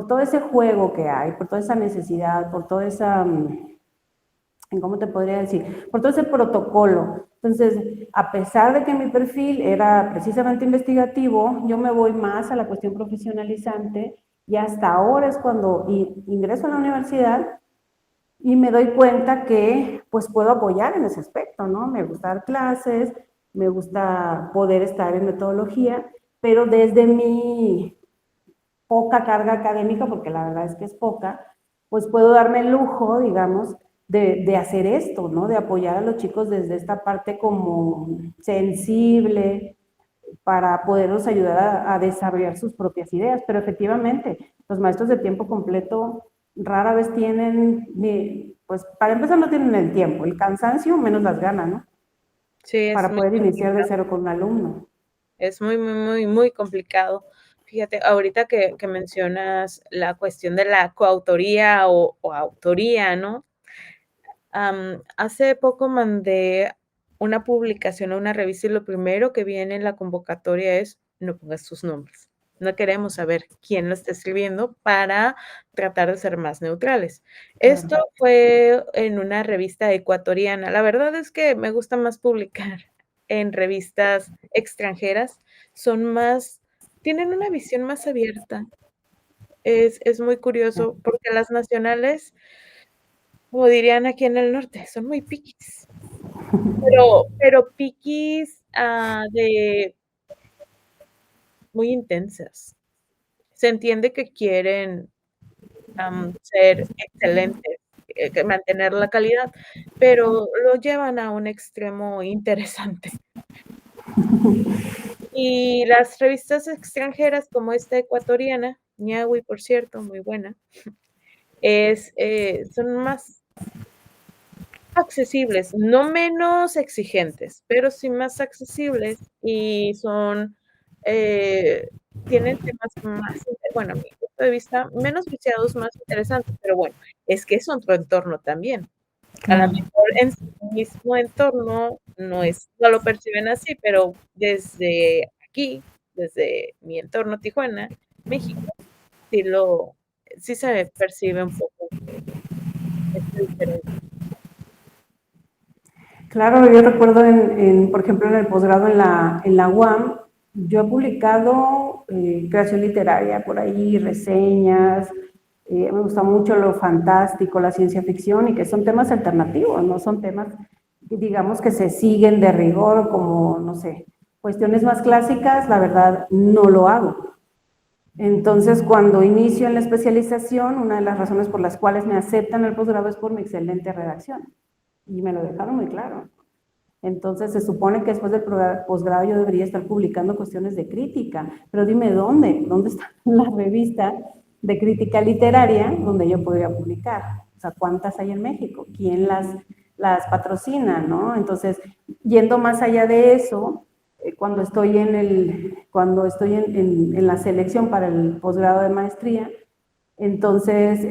todo ese juego que hay, por toda esa necesidad, por toda esa, ¿cómo te podría decir? Por todo ese protocolo. Entonces, a pesar de que mi perfil era precisamente investigativo, yo me voy más a la cuestión profesionalizante y hasta ahora es cuando ingreso a la universidad y me doy cuenta que pues puedo apoyar en ese aspecto, ¿no? Me gusta dar clases, me gusta poder estar en metodología, pero desde mi poca carga académica, porque la verdad es que es poca, pues puedo darme el lujo, digamos, de hacer esto, ¿no? De apoyar a los chicos desde esta parte como sensible, para poderlos ayudar a desarrollar sus propias ideas. Pero efectivamente, los maestros de tiempo completo rara vez tienen, pues para empezar no tienen el tiempo, el cansancio menos las ganas, ¿no? Sí, es Para muy poder iniciar de complicado. cero con un alumno. Es muy, muy, muy, muy complicado. Fíjate, ahorita que mencionas la cuestión de la coautoría o autoría, ¿no? Hace poco mandé una publicación a una revista y lo primero que viene en la convocatoria es: no pongas tus nombres. No queremos saber quién lo está escribiendo para tratar de ser más neutrales. Esto Claro. fue en una revista ecuatoriana. La verdad es que me gusta más publicar en revistas extranjeras, son más, tienen una visión más abierta. Es muy curioso porque las nacionales, como dirían aquí en el norte, son muy piquis, pero piquis, de muy intensas. Se entiende que quieren, ser excelentes, que mantener la calidad, pero lo llevan a un extremo interesante. Y las revistas extranjeras, como esta ecuatoriana, Ñawi, por cierto, muy buena, son más accesibles, no menos exigentes, pero sí más accesibles y son, tienen temas más, bueno, a mi punto de vista, menos viciados, más interesantes, pero bueno, es que es otro entorno también. A lo Claro. mejor en su mismo entorno no lo perciben así, pero desde aquí, desde mi entorno Tijuana, México, sí lo sí se percibe un poco esta diferencia. Claro, yo recuerdo por ejemplo, en el posgrado en la UAM, yo he publicado creación literaria por ahí, reseñas, me gusta mucho lo fantástico, la ciencia ficción, y que son temas alternativos, no son temas, digamos, que se siguen de rigor, como, no sé, cuestiones más clásicas, la verdad, no lo hago. Entonces, cuando inicio en la especialización, una de las razones por las cuales me aceptan el posgrado es por mi excelente redacción. Y me lo dejaron muy claro. Entonces, se supone que después del posgrado yo debería estar publicando cuestiones de crítica, pero dime dónde, dónde está la revista de crítica literaria donde yo podría publicar. O sea, ¿cuántas hay en México? ¿Quién las patrocina, no? Entonces, yendo más allá de eso, cuando estoy en la selección para el posgrado de maestría, entonces,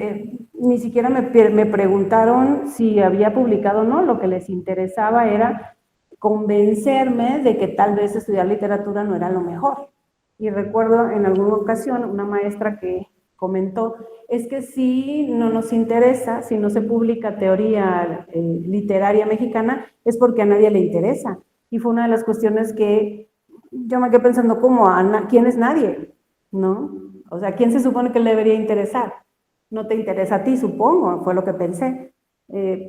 ni siquiera me preguntaron si había publicado o no, lo que les interesaba era convencerme de que tal vez estudiar literatura no era lo mejor. Y recuerdo en alguna ocasión una maestra que comentó, es que si no nos interesa, si no se publica teoría literaria mexicana, es porque a nadie le interesa. Y fue una de las cuestiones que yo me quedé pensando, ¿cómo? ¿Quién es nadie? ¿No? O sea, ¿quién se supone que le debería interesar? No te interesa a ti, supongo, fue lo que pensé.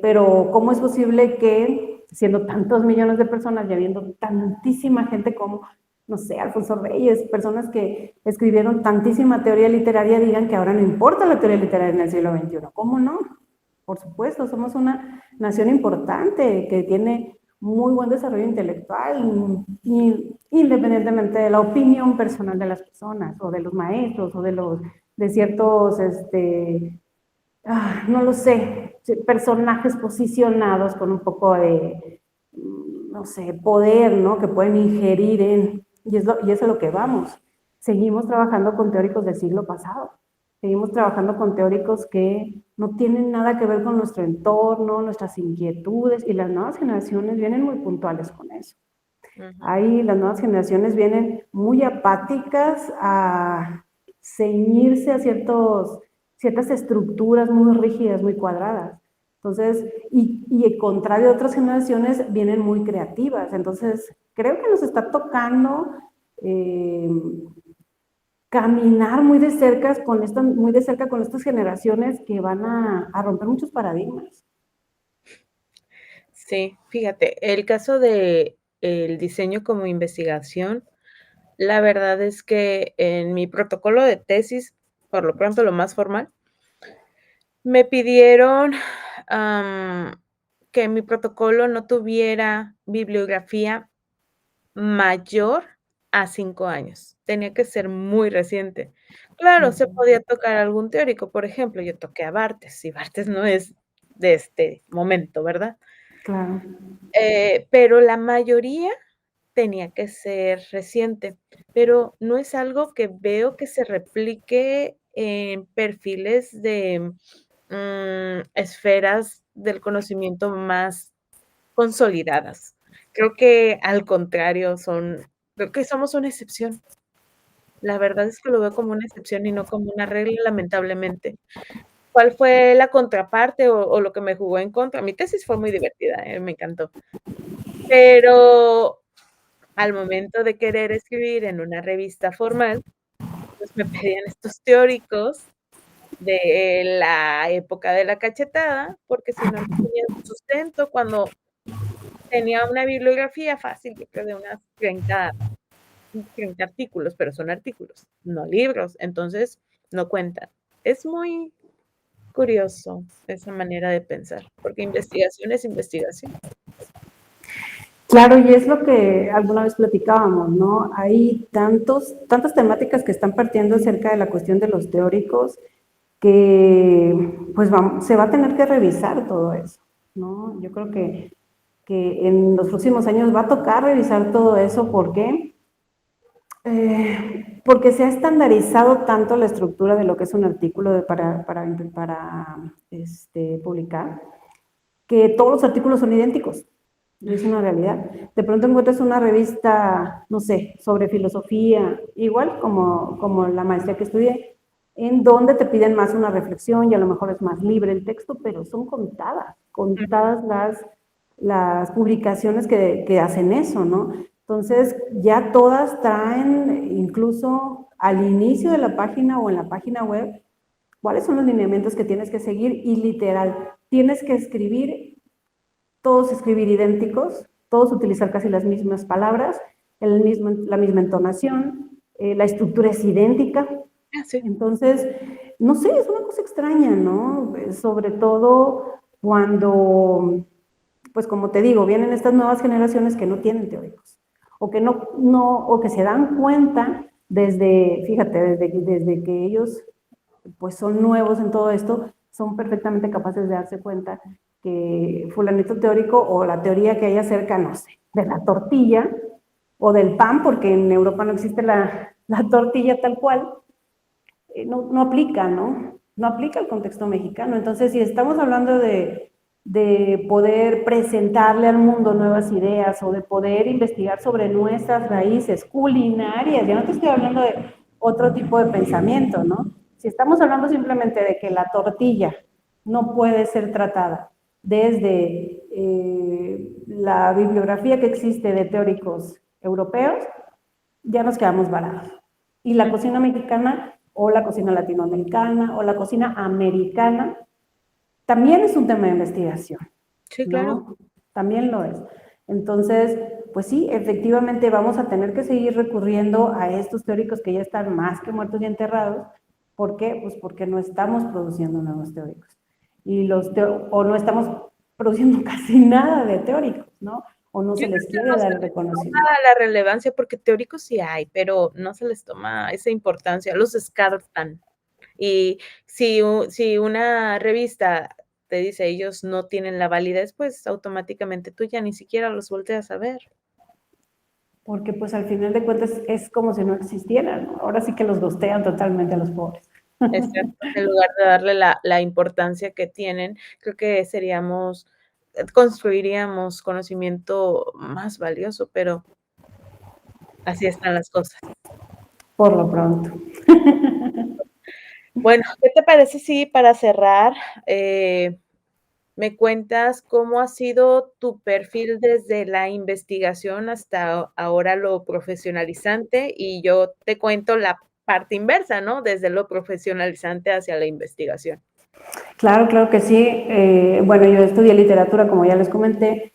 Pero ¿cómo es posible que, siendo tantos millones de personas y habiendo tantísima gente como, no sé, Alfonso Reyes, personas que escribieron tantísima teoría literaria, digan que ahora no importa la teoría literaria en el siglo XXI? ¿Cómo no? Por supuesto, somos una nación importante que tiene muy buen desarrollo intelectual, independientemente de la opinión personal de las personas, o de los maestros, o de ciertos, no lo sé, personajes posicionados con un poco de, no sé, poder, ¿no? Que pueden ingerir y es a lo que vamos. Seguimos trabajando con teóricos del siglo pasado. Seguimos trabajando con teóricos que no tienen nada que ver con nuestro entorno, nuestras inquietudes, y las nuevas generaciones vienen muy puntuales con eso. Ujú. Ahí las nuevas generaciones vienen muy apáticas a ceñirse a ciertas estructuras muy rígidas, muy cuadradas. Entonces, y el contrario de otras generaciones, vienen muy creativas. Entonces, creo que nos está tocando eh, caminar muy de cerca con estas generaciones que van a romper muchos paradigmas. Sí, fíjate, el caso de el diseño como investigación, la verdad es que en mi protocolo de tesis, por lo pronto lo más formal, me pidieron, que mi protocolo no tuviera bibliografía mayor a 5 años. Tenía que ser muy reciente. Claro, se podía tocar algún teórico, por ejemplo, yo toqué a Barthes, y Barthes no es de este momento, ¿verdad? Claro. Pero la mayoría tenía que ser reciente, pero no es algo que veo que se replique en perfiles de, esferas del conocimiento más consolidadas. Creo que al contrario creo que somos una excepción. La verdad es que lo veo como una excepción y no como una regla, lamentablemente. ¿Cuál fue la contraparte o lo que me jugó en contra? Mi tesis fue muy divertida, me encantó. Pero al momento de querer escribir en una revista formal, pues me pedían estos teóricos de la época de la cachetada, porque si no, no tenía sustento cuando tenía una bibliografía fácil, yo creo de unas 30 artículos, pero son artículos, no libros, entonces no cuentan. Es muy curioso esa manera de pensar, porque investigación es investigación. Claro, y es lo que alguna vez platicábamos, ¿no? Hay tantas temáticas que están partiendo acerca de la cuestión de los teóricos que pues se va a tener que revisar todo eso, ¿no? Yo creo que en los próximos años va a tocar revisar todo eso. ¿Por qué? Porque se ha estandarizado tanto la estructura de lo que es un artículo para publicar, que todos los artículos son idénticos. Es una realidad. De pronto encuentras una revista, no sé, sobre filosofía, igual como la maestría que estudié, en donde te piden más una reflexión y a lo mejor es más libre el texto, pero son contadas las publicaciones que hacen eso, ¿no? Entonces, ya todas traen, incluso al inicio de la página o en la página web, cuáles son los lineamientos que tienes que seguir y literal, tienes que todos escribir idénticos, todos utilizar casi las mismas palabras, la misma entonación, la estructura es idéntica. Ah, sí. Entonces, no sé, es una cosa extraña, ¿no? Sobre todo cuando, pues como te digo, vienen estas nuevas generaciones que no tienen teóricos, o que o que se dan cuenta fíjate, desde que ellos pues son nuevos en todo esto, son perfectamente capaces de darse cuenta que fulanito teórico o la teoría que hay acerca, no sé, de la tortilla o del pan, porque en Europa no existe la tortilla tal cual, no aplica, ¿no? No aplica al contexto mexicano. Entonces, si estamos hablando de poder presentarle al mundo nuevas ideas o de poder investigar sobre nuestras raíces culinarias, ya no te estoy hablando de otro tipo de pensamiento, ¿no? Si estamos hablando simplemente de que la tortilla no puede ser tratada desde la bibliografía que existe de teóricos europeos, ya nos quedamos varados. Y la cocina mexicana o la cocina latinoamericana o la cocina americana también es un tema de investigación, Sí, claro. ¿no? También lo es. Entonces, pues sí, efectivamente vamos a tener que seguir recurriendo a estos teóricos que ya están más que muertos y enterrados. ¿Por qué? Pues porque no estamos produciendo nuevos teóricos. O no estamos produciendo casi nada de teóricos, ¿no? O no Yo se les creo que quiere no se dar el les toma reconocimiento. la relevancia, porque teóricos sí hay, pero no se les toma esa importancia, los descartan. Y si una revista te dice: "Ellos no tienen la validez", pues, automáticamente tú ya ni siquiera los volteas a ver. Porque pues al final de cuentas es como si no existieran, ¿no? Ahora sí que los gostean totalmente a los pobres. Exacto, en lugar de darle la importancia que tienen, creo que construiríamos conocimiento más valioso, pero así están las cosas. Por lo pronto. Bueno, ¿qué te parece si para cerrar, me cuentas cómo ha sido tu perfil desde la investigación hasta ahora lo profesionalizante? Y yo te cuento la parte inversa, ¿no? Desde lo profesionalizante hacia la investigación. Claro, claro que sí. Bueno, yo estudié literatura, como ya les comenté,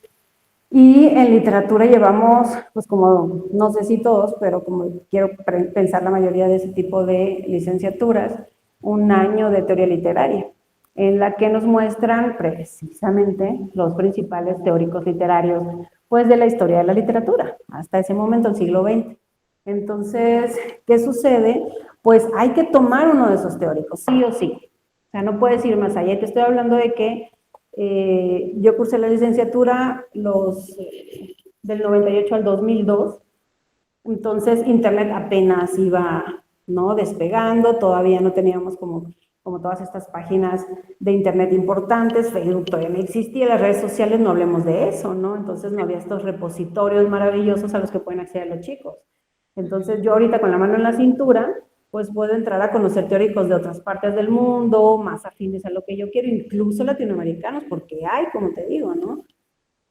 y en literatura llevamos, pues como, no sé si todos, pero como quiero pensar la mayoría de ese tipo de licenciaturas, un año de teoría literaria, en la que nos muestran precisamente los principales teóricos literarios, pues de la historia de la literatura, hasta ese momento, el siglo XX. Entonces, ¿qué sucede? Pues hay que tomar uno de esos teóricos, sí o sí. O sea, no puedes ir más allá. Te estoy hablando de que yo cursé la licenciatura del 98 al 2002, entonces Internet apenas iba, ¿no?, despegando, todavía no teníamos como todas estas páginas de Internet importantes, Facebook todavía no existía, las redes sociales no hablemos de eso, ¿no? Entonces no había estos repositorios maravillosos a los que pueden acceder los chicos. Entonces yo ahorita con la mano en la cintura, pues puedo entrar a conocer teóricos de otras partes del mundo, más afines a lo que yo quiero, incluso latinoamericanos, porque hay, como te digo, ¿no?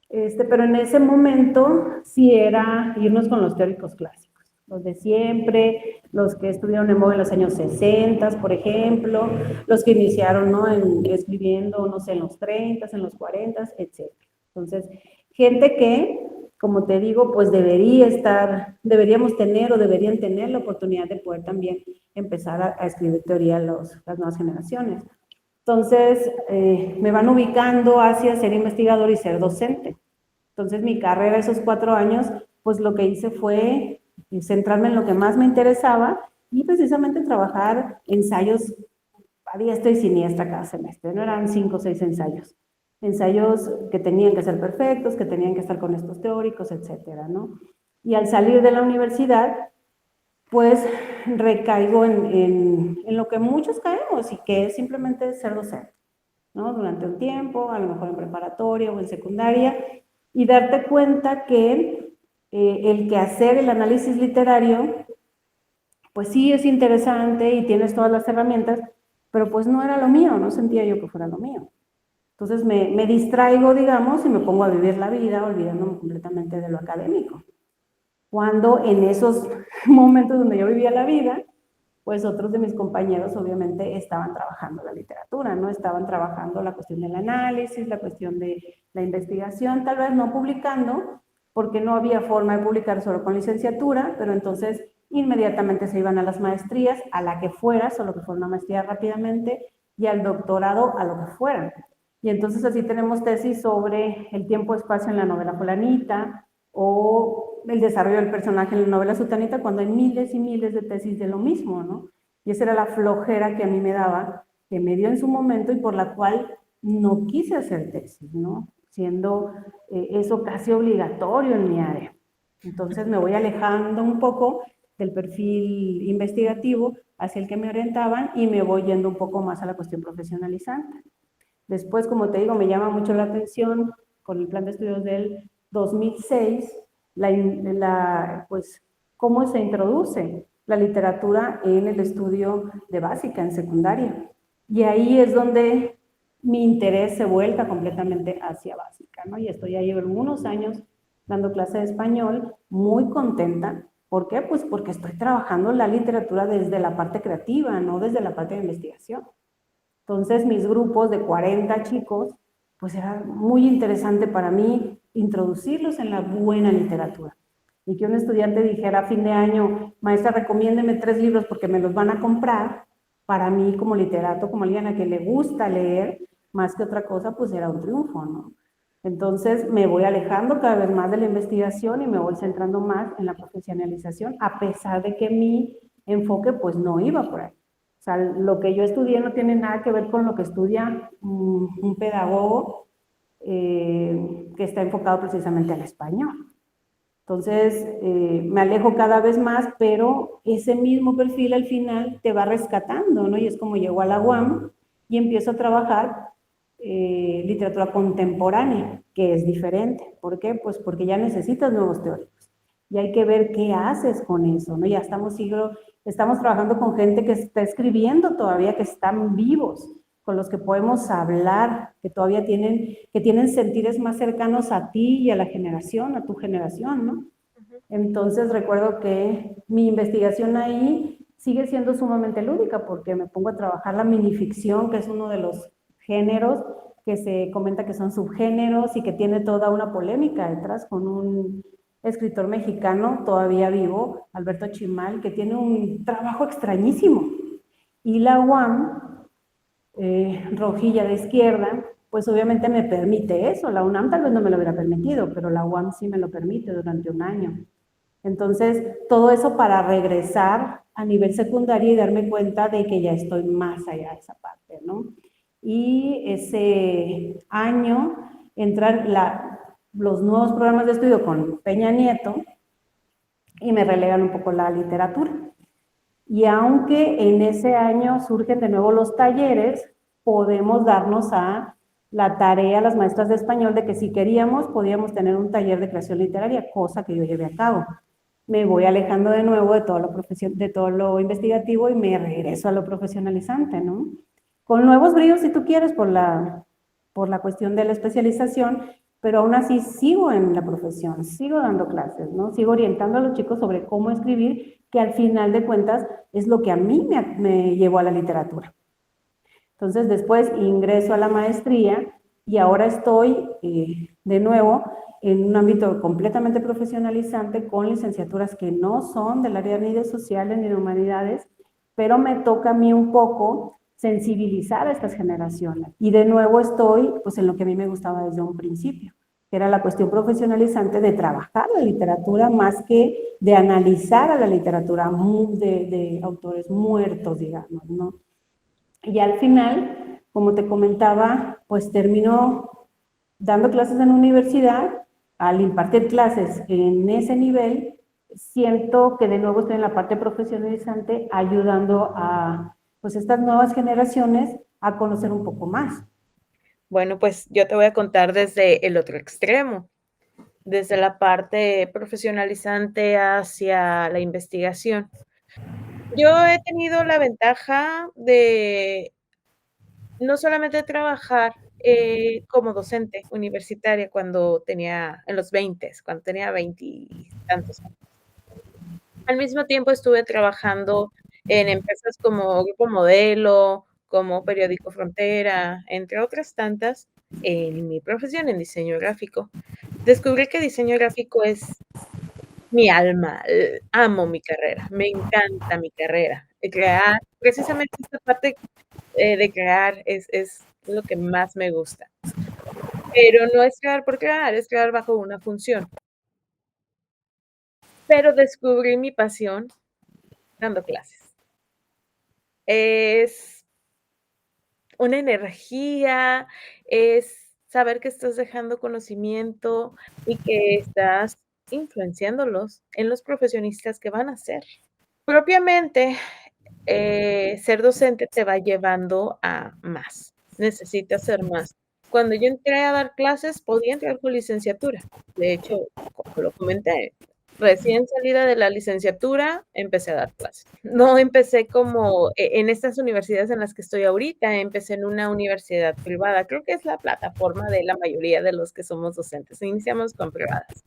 Pero en ese momento sí era irnos con los teóricos clásicos, los de siempre, los que estuvieron en moda en los años 60, por ejemplo, los que iniciaron, ¿no?, escribiendo, no sé, en los 30, en los 40, etc. Entonces, gente que, como te digo, pues deberíamos tener o deberían tener la oportunidad de poder también empezar a escribir teoría las nuevas generaciones. Entonces, me van ubicando hacia ser investigador y ser docente. Entonces, mi carrera, esos 4 años, pues lo que hice fue centrarme en lo que más me interesaba y precisamente trabajar ensayos a diestra y siniestra cada semestre. No eran 5 o 6 ensayos. Ensayos que tenían que ser perfectos, que tenían que estar con estos teóricos, etcétera, ¿no? Y al salir de la universidad, pues recaigo en lo que muchos caemos y que es simplemente ser docente, ¿no? Durante un tiempo, a lo mejor en preparatoria o en secundaria, y darte cuenta que el quehacer, el análisis literario, pues sí es interesante y tienes todas las herramientas, pero pues no era lo mío, no sentía yo que fuera lo mío. Entonces me distraigo, digamos, y me pongo a vivir la vida olvidándome completamente de lo académico. Cuando en esos momentos donde yo vivía la vida, pues otros de mis compañeros obviamente estaban trabajando la literatura, ¿no? Estaban trabajando la cuestión del análisis, la cuestión de la investigación, tal vez no publicando, porque no había forma de publicar solo con licenciatura, pero entonces inmediatamente se iban a las maestrías, a la que fuera, solo que fuera una maestría rápidamente, y al doctorado, a lo que fuera. Y entonces así tenemos tesis sobre el tiempo-espacio en la novela fulanita, o el desarrollo del personaje en la novela sutanita, cuando hay miles y miles de tesis de lo mismo, ¿no? Y esa era la flojera que a mí me daba, que me dio en su momento y por la cual no quise hacer tesis, ¿no? Siendo eso casi obligatorio en mi área. Entonces me voy alejando un poco del perfil investigativo hacia el que me orientaban y me voy yendo un poco más a la cuestión profesionalizante. Después, como te digo, me llama mucho la atención con el plan de estudios del 2006, pues, cómo se introduce la literatura en el estudio de básica, en secundaria. Y ahí es donde mi interés se vuelca completamente hacia básica, ¿no? Y estoy ahí unos años dando clase de español, muy contenta. ¿Por qué? Pues porque estoy trabajando la literatura desde la parte creativa, no desde la parte de investigación. Entonces, mis grupos de 40 chicos, pues era muy interesante para mí introducirlos en la buena literatura. Y que un estudiante dijera a fin de año, maestra, recomiéndeme 3 libros porque me los van a comprar, para mí como literato, como alguien a quien le gusta leer, más que otra cosa, pues era un triunfo, ¿no? Entonces me voy alejando cada vez más de la investigación y me voy centrando más en la profesionalización, a pesar de que mi enfoque pues no iba por ahí. O sea, lo que yo estudié no tiene nada que ver con lo que estudia un pedagogo que está enfocado precisamente al español. Entonces, me alejo cada vez más, pero ese mismo perfil al final te va rescatando, ¿no? Y es como llego a la UAM y empiezo a trabajar literatura contemporánea, que es diferente. ¿Por qué? Pues porque ya necesitas nuevos teóricos. Y hay que ver qué haces con eso, ¿no? Ya estamos trabajando con gente que está escribiendo todavía, que están vivos, con los que podemos hablar, que todavía tienen sentires más cercanos a ti y a la generación, a tu generación, ¿no? Entonces recuerdo que mi investigación ahí sigue siendo sumamente lúdica porque me pongo a trabajar la minificción, que es uno de los géneros que se comenta que son subgéneros y que tiene toda una polémica detrás con un escritor mexicano todavía vivo, Alberto Chimal, que tiene un trabajo extrañísimo. Y la UAM, rojilla de izquierda, pues obviamente me permite eso. La UNAM tal vez no me lo hubiera permitido, pero la UAM sí me lo permite durante un año. Entonces, todo eso para regresar a nivel secundario y darme cuenta de que ya estoy más allá de esa parte, ¿no? Y ese año entran los nuevos programas de estudio con Peña Nieto y me relegan un poco la literatura. Y aunque en ese año surgen de nuevo los talleres, podemos darnos a la tarea, las maestras de español, de que si queríamos, podíamos tener un taller de creación literaria, cosa que yo llevé a cabo. Me voy alejando de nuevo de todo de todo lo investigativo y me regreso a lo profesionalizante, ¿no? Con nuevos bríos, si tú quieres, por la cuestión de la especialización, pero aún así sigo en la profesión, sigo dando clases, ¿no? Sigo orientando a los chicos sobre cómo escribir, que al final de cuentas es lo que a mí me llevó a la literatura. Entonces después ingreso a la maestría y ahora estoy de nuevo en un ámbito completamente profesionalizante con licenciaturas que no son del área ni de sociales ni de humanidades, pero me toca a mí un poco sensibilizar a estas generaciones. Y de nuevo estoy pues en lo que a mí me gustaba desde un principio, que era la cuestión profesionalizante de trabajar la literatura más que de analizar a la literatura de autores muertos, digamos, ¿no? Y al final, como te comentaba, pues terminó dando clases en la universidad. Al impartir clases en ese nivel, siento que de nuevo estoy en la parte profesionalizante ayudando a pues estas nuevas generaciones a conocer un poco más. Bueno, pues yo te voy a contar desde el otro extremo, desde la parte profesionalizante hacia la investigación. Yo he tenido la ventaja de no solamente trabajar como docente universitaria cuando tenía en los 20, cuando tenía 20 y tantos años. Al mismo tiempo estuve trabajando en empresas como Grupo Modelo, como Periódico Frontera, entre otras tantas, en mi profesión, en diseño gráfico. Descubrí que diseño gráfico es mi alma, amo mi carrera, me encanta mi carrera. Crear, precisamente esta parte de crear es lo que más me gusta. Pero no es crear por crear, es crear bajo una función. Pero descubrí mi pasión dando clases. Es una energía, es saber que estás dejando conocimiento y que estás influenciándolos en los profesionistas que van a ser. Propiamente, ser docente te va llevando a más, necesitas ser más. Cuando yo entré a dar clases, podía entrar con licenciatura. De hecho, como lo comenté, recién salida de la licenciatura, empecé a dar clases. No empecé como en estas universidades en las que estoy ahorita, empecé en una universidad privada. Creo que es la plataforma de la mayoría de los que somos docentes. Iniciamos con privadas.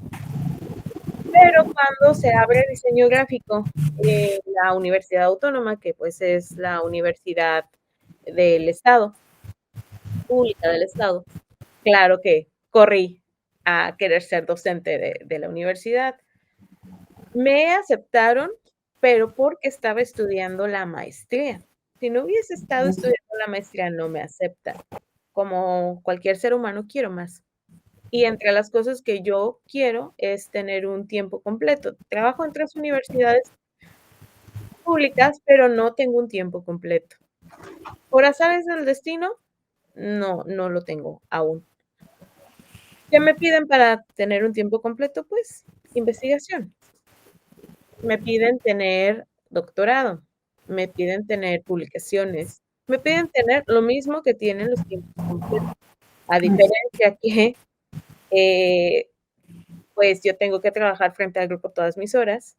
Pero cuando se abre diseño gráfico en la Universidad Autónoma, que pues es la universidad del estado, pública del estado, claro que corrí a querer ser docente de la universidad. Me aceptaron, pero porque estaba estudiando la maestría. Si no hubiese estado estudiando la maestría, no me aceptan. Como cualquier ser humano, quiero más. Y entre las cosas que yo quiero es tener un tiempo completo. Trabajo en 3 universidades públicas, pero no tengo un tiempo completo. Por azares del destino, no lo tengo aún. ¿Qué me piden para tener un tiempo completo? Pues, investigación. Me piden tener doctorado, me piden tener publicaciones, me piden tener lo mismo que tienen los tiempos completos. A diferencia que, eh, pues, yo tengo que trabajar frente al grupo todas mis horas,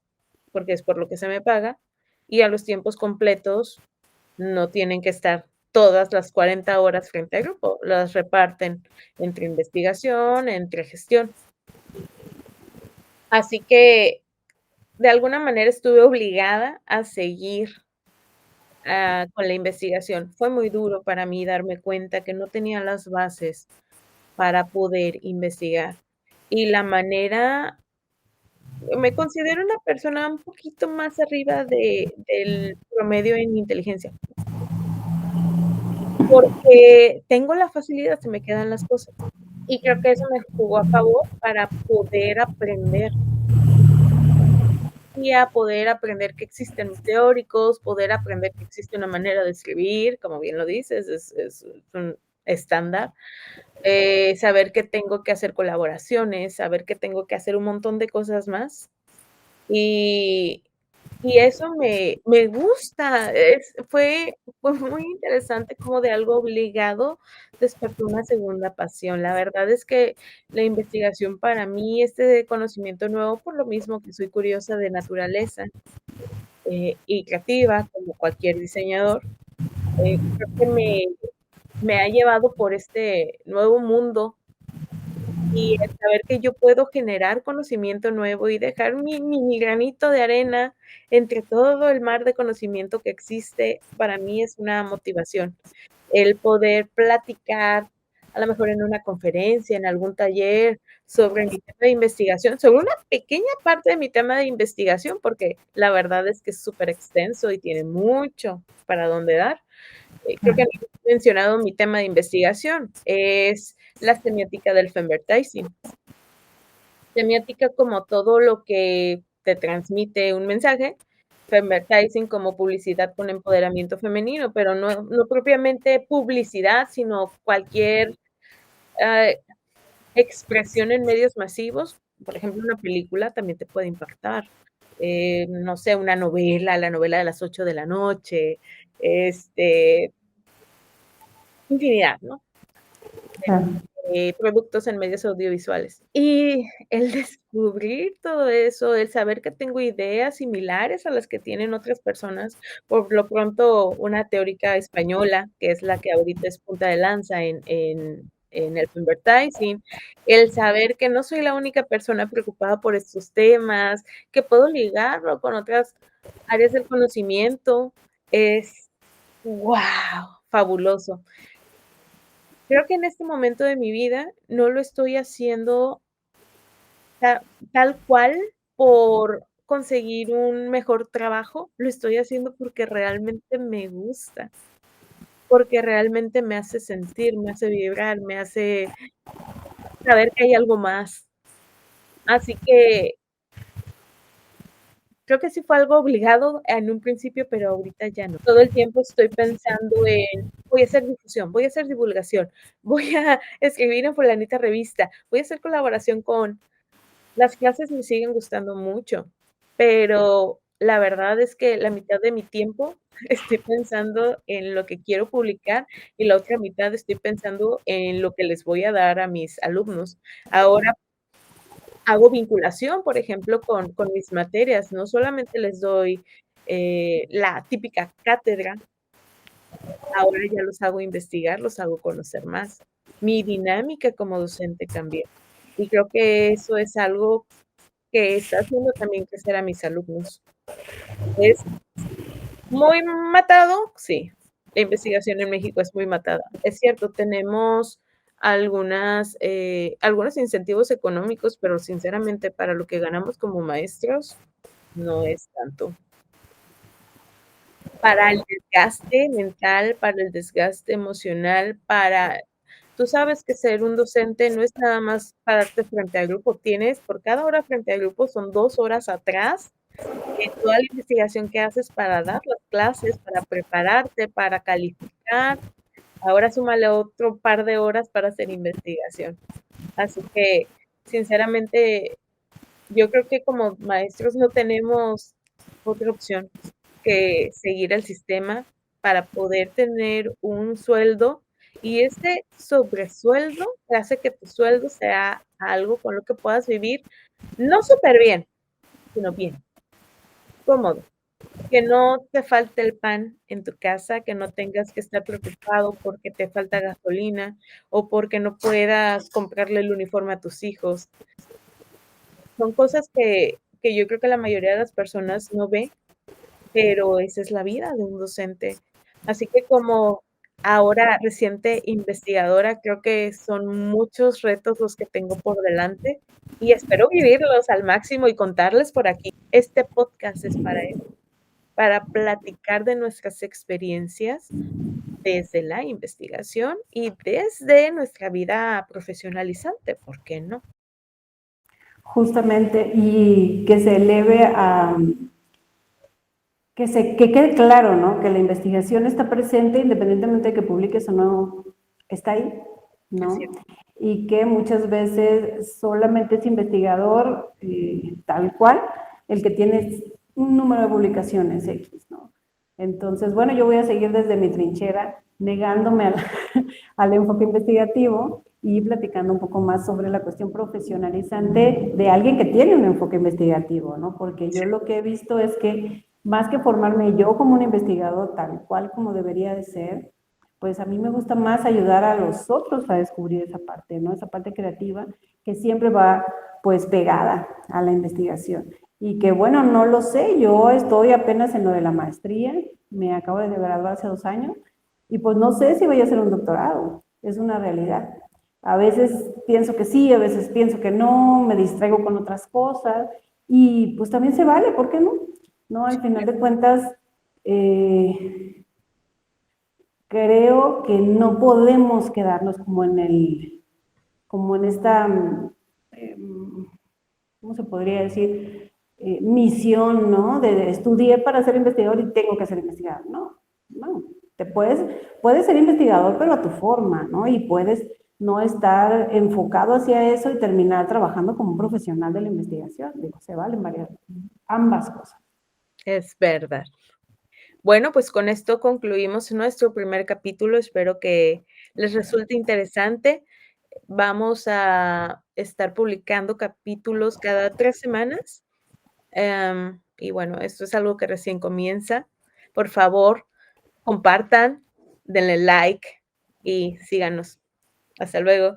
porque es por lo que se me paga, y a los tiempos completos no tienen que estar todas las 40 horas frente al grupo, las reparten entre investigación, entre gestión. Así que de alguna manera estuve obligada a seguir con la investigación. Fue muy duro para mí darme cuenta que no tenía las bases para poder investigar. Y la manera me considero una persona un poquito más arriba del promedio en inteligencia, porque tengo la facilidad, se me quedan las cosas. Y creo que eso me jugó a favor para poder aprender y a poder aprender que existen teóricos, poder aprender que existe una manera de escribir, como bien lo dices, es un estándar, saber que tengo que hacer colaboraciones, saber que tengo que hacer un montón de cosas más. Y y eso me gusta, fue muy interesante como de algo obligado despertó una segunda pasión. La verdad es que la investigación para mí, este conocimiento nuevo, por lo mismo que soy curiosa de naturaleza, y creativa, como cualquier diseñador, creo que me ha llevado por este nuevo mundo y el saber que yo puedo generar conocimiento nuevo y dejar mi granito de arena entre todo el mar de conocimiento que existe, para mí es una motivación. El poder platicar, a lo mejor en una conferencia, en algún taller, sobre mi tema de investigación, sobre una pequeña parte de mi tema de investigación, porque la verdad es que es súper extenso y tiene mucho para dónde dar. Creo que no he mencionado mi tema de investigación, es la semiótica del Femvertising. Semiótica como todo lo que te transmite un mensaje, Femvertising como publicidad con empoderamiento femenino, pero no propiamente publicidad, sino cualquier expresión en medios masivos. Por ejemplo, una película también te puede impactar. No sé, una novela, la novela de las 8 de la noche, este, infinidad, ¿no? Claro. Productos en medios audiovisuales. Y el descubrir todo eso, el saber que tengo ideas similares a las que tienen otras personas, por lo pronto una teórica española, que es la que ahorita es punta de lanza en el Femvertising, el saber que no soy la única persona preocupada por estos temas, que puedo ligarlo con otras áreas del conocimiento, es, ¡guau!, fabuloso. Creo que en este momento de mi vida no lo estoy haciendo ta tal cual por conseguir un mejor trabajo, lo estoy haciendo porque realmente me gusta, porque realmente me hace sentir, me hace vibrar, me hace saber que hay algo más. Así que creo que sí fue algo obligado en un principio, pero ahorita ya no. Todo el tiempo estoy pensando en voy a hacer difusión, voy a hacer divulgación, voy a escribir en fulanita revista, voy a hacer colaboración con las clases me siguen gustando mucho, pero la verdad es que la mitad de mi tiempo estoy pensando en lo que quiero publicar y la otra mitad estoy pensando en lo que les voy a dar a mis alumnos. Ahora hago vinculación, por ejemplo, con mis materias, no solamente les doy, la típica cátedra, ahora ya los hago investigar, los hago conocer más. Mi dinámica como docente cambió, y creo que eso es algo que está haciendo también crecer a mis alumnos. ¿Es muy matado? Sí, la investigación en México es muy matada. Es cierto, tenemos algunos incentivos económicos, pero sinceramente para lo que ganamos como maestros no es tanto. Para el desgaste mental, para el desgaste emocional, tú sabes que ser un docente no es nada más pararte frente al grupo, tienes por cada hora frente al grupo son 2 horas atrás toda la investigación que haces para dar las clases, para prepararte, para calificar. Ahora súmale otro par de horas para hacer investigación. Así que, sinceramente, yo creo que como maestros no tenemos otra opción que seguir el sistema para poder tener un sueldo y ese sobresueldo te hace que tu sueldo sea algo con lo que puedas vivir, no súper bien, sino bien, cómodo. Que no te falte el pan en tu casa, que no tengas que estar preocupado porque te falta gasolina o porque no puedas comprarle el uniforme a tus hijos. Son cosas que yo creo que la mayoría de las personas no ve, pero esa es la vida de un docente. Así que como ahora reciente investigadora, creo que son muchos retos los que tengo por delante y espero vivirlos al máximo y contarles por aquí. Este podcast es para eso, para platicar de nuestras experiencias desde la investigación y desde nuestra vida profesionalizante, ¿por qué no? Justamente, y que se eleve a, que quede claro, ¿no? Que la investigación está presente independientemente de que publiques o no, está ahí, ¿no? Así es. Y que muchas veces solamente es investigador tal cual el que tiene un número de publicaciones X, ¿no? Entonces, bueno, yo voy a seguir desde mi trinchera negándome al enfoque investigativo y platicando un poco más sobre la cuestión profesionalizante de alguien que tiene un enfoque investigativo, ¿no? Porque yo lo que he visto es que más que formarme yo como un investigador tal cual como debería de ser, pues a mí me gusta más ayudar a los otros a descubrir esa parte, ¿no? Esa parte creativa que siempre va pues pegada a la investigación. Y que bueno, no lo sé, yo estoy apenas en lo de la maestría, me acabo de graduar hace 2 años y pues no sé si voy a hacer un doctorado, es una realidad. A veces pienso que sí, a veces pienso que no, me distraigo con otras cosas y pues también se vale, ¿por qué no? No, al final de cuentas, creo que no podemos quedarnos como en como en esta, ¿cómo se podría decir? Misión, ¿no? De estudié para ser investigador y tengo que ser investigador. No, no. Puedes ser investigador, pero a tu forma, ¿no? Y puedes no estar enfocado hacia eso y terminar trabajando como un profesional de la investigación. Digo, se valen varias, ambas cosas. Es verdad. Bueno, pues con esto concluimos nuestro primer capítulo. Espero que les resulte interesante. Vamos a estar publicando capítulos cada 3 semanas. Y bueno, esto es algo que recién comienza. Por favor, compartan, denle like y síganos. Hasta luego.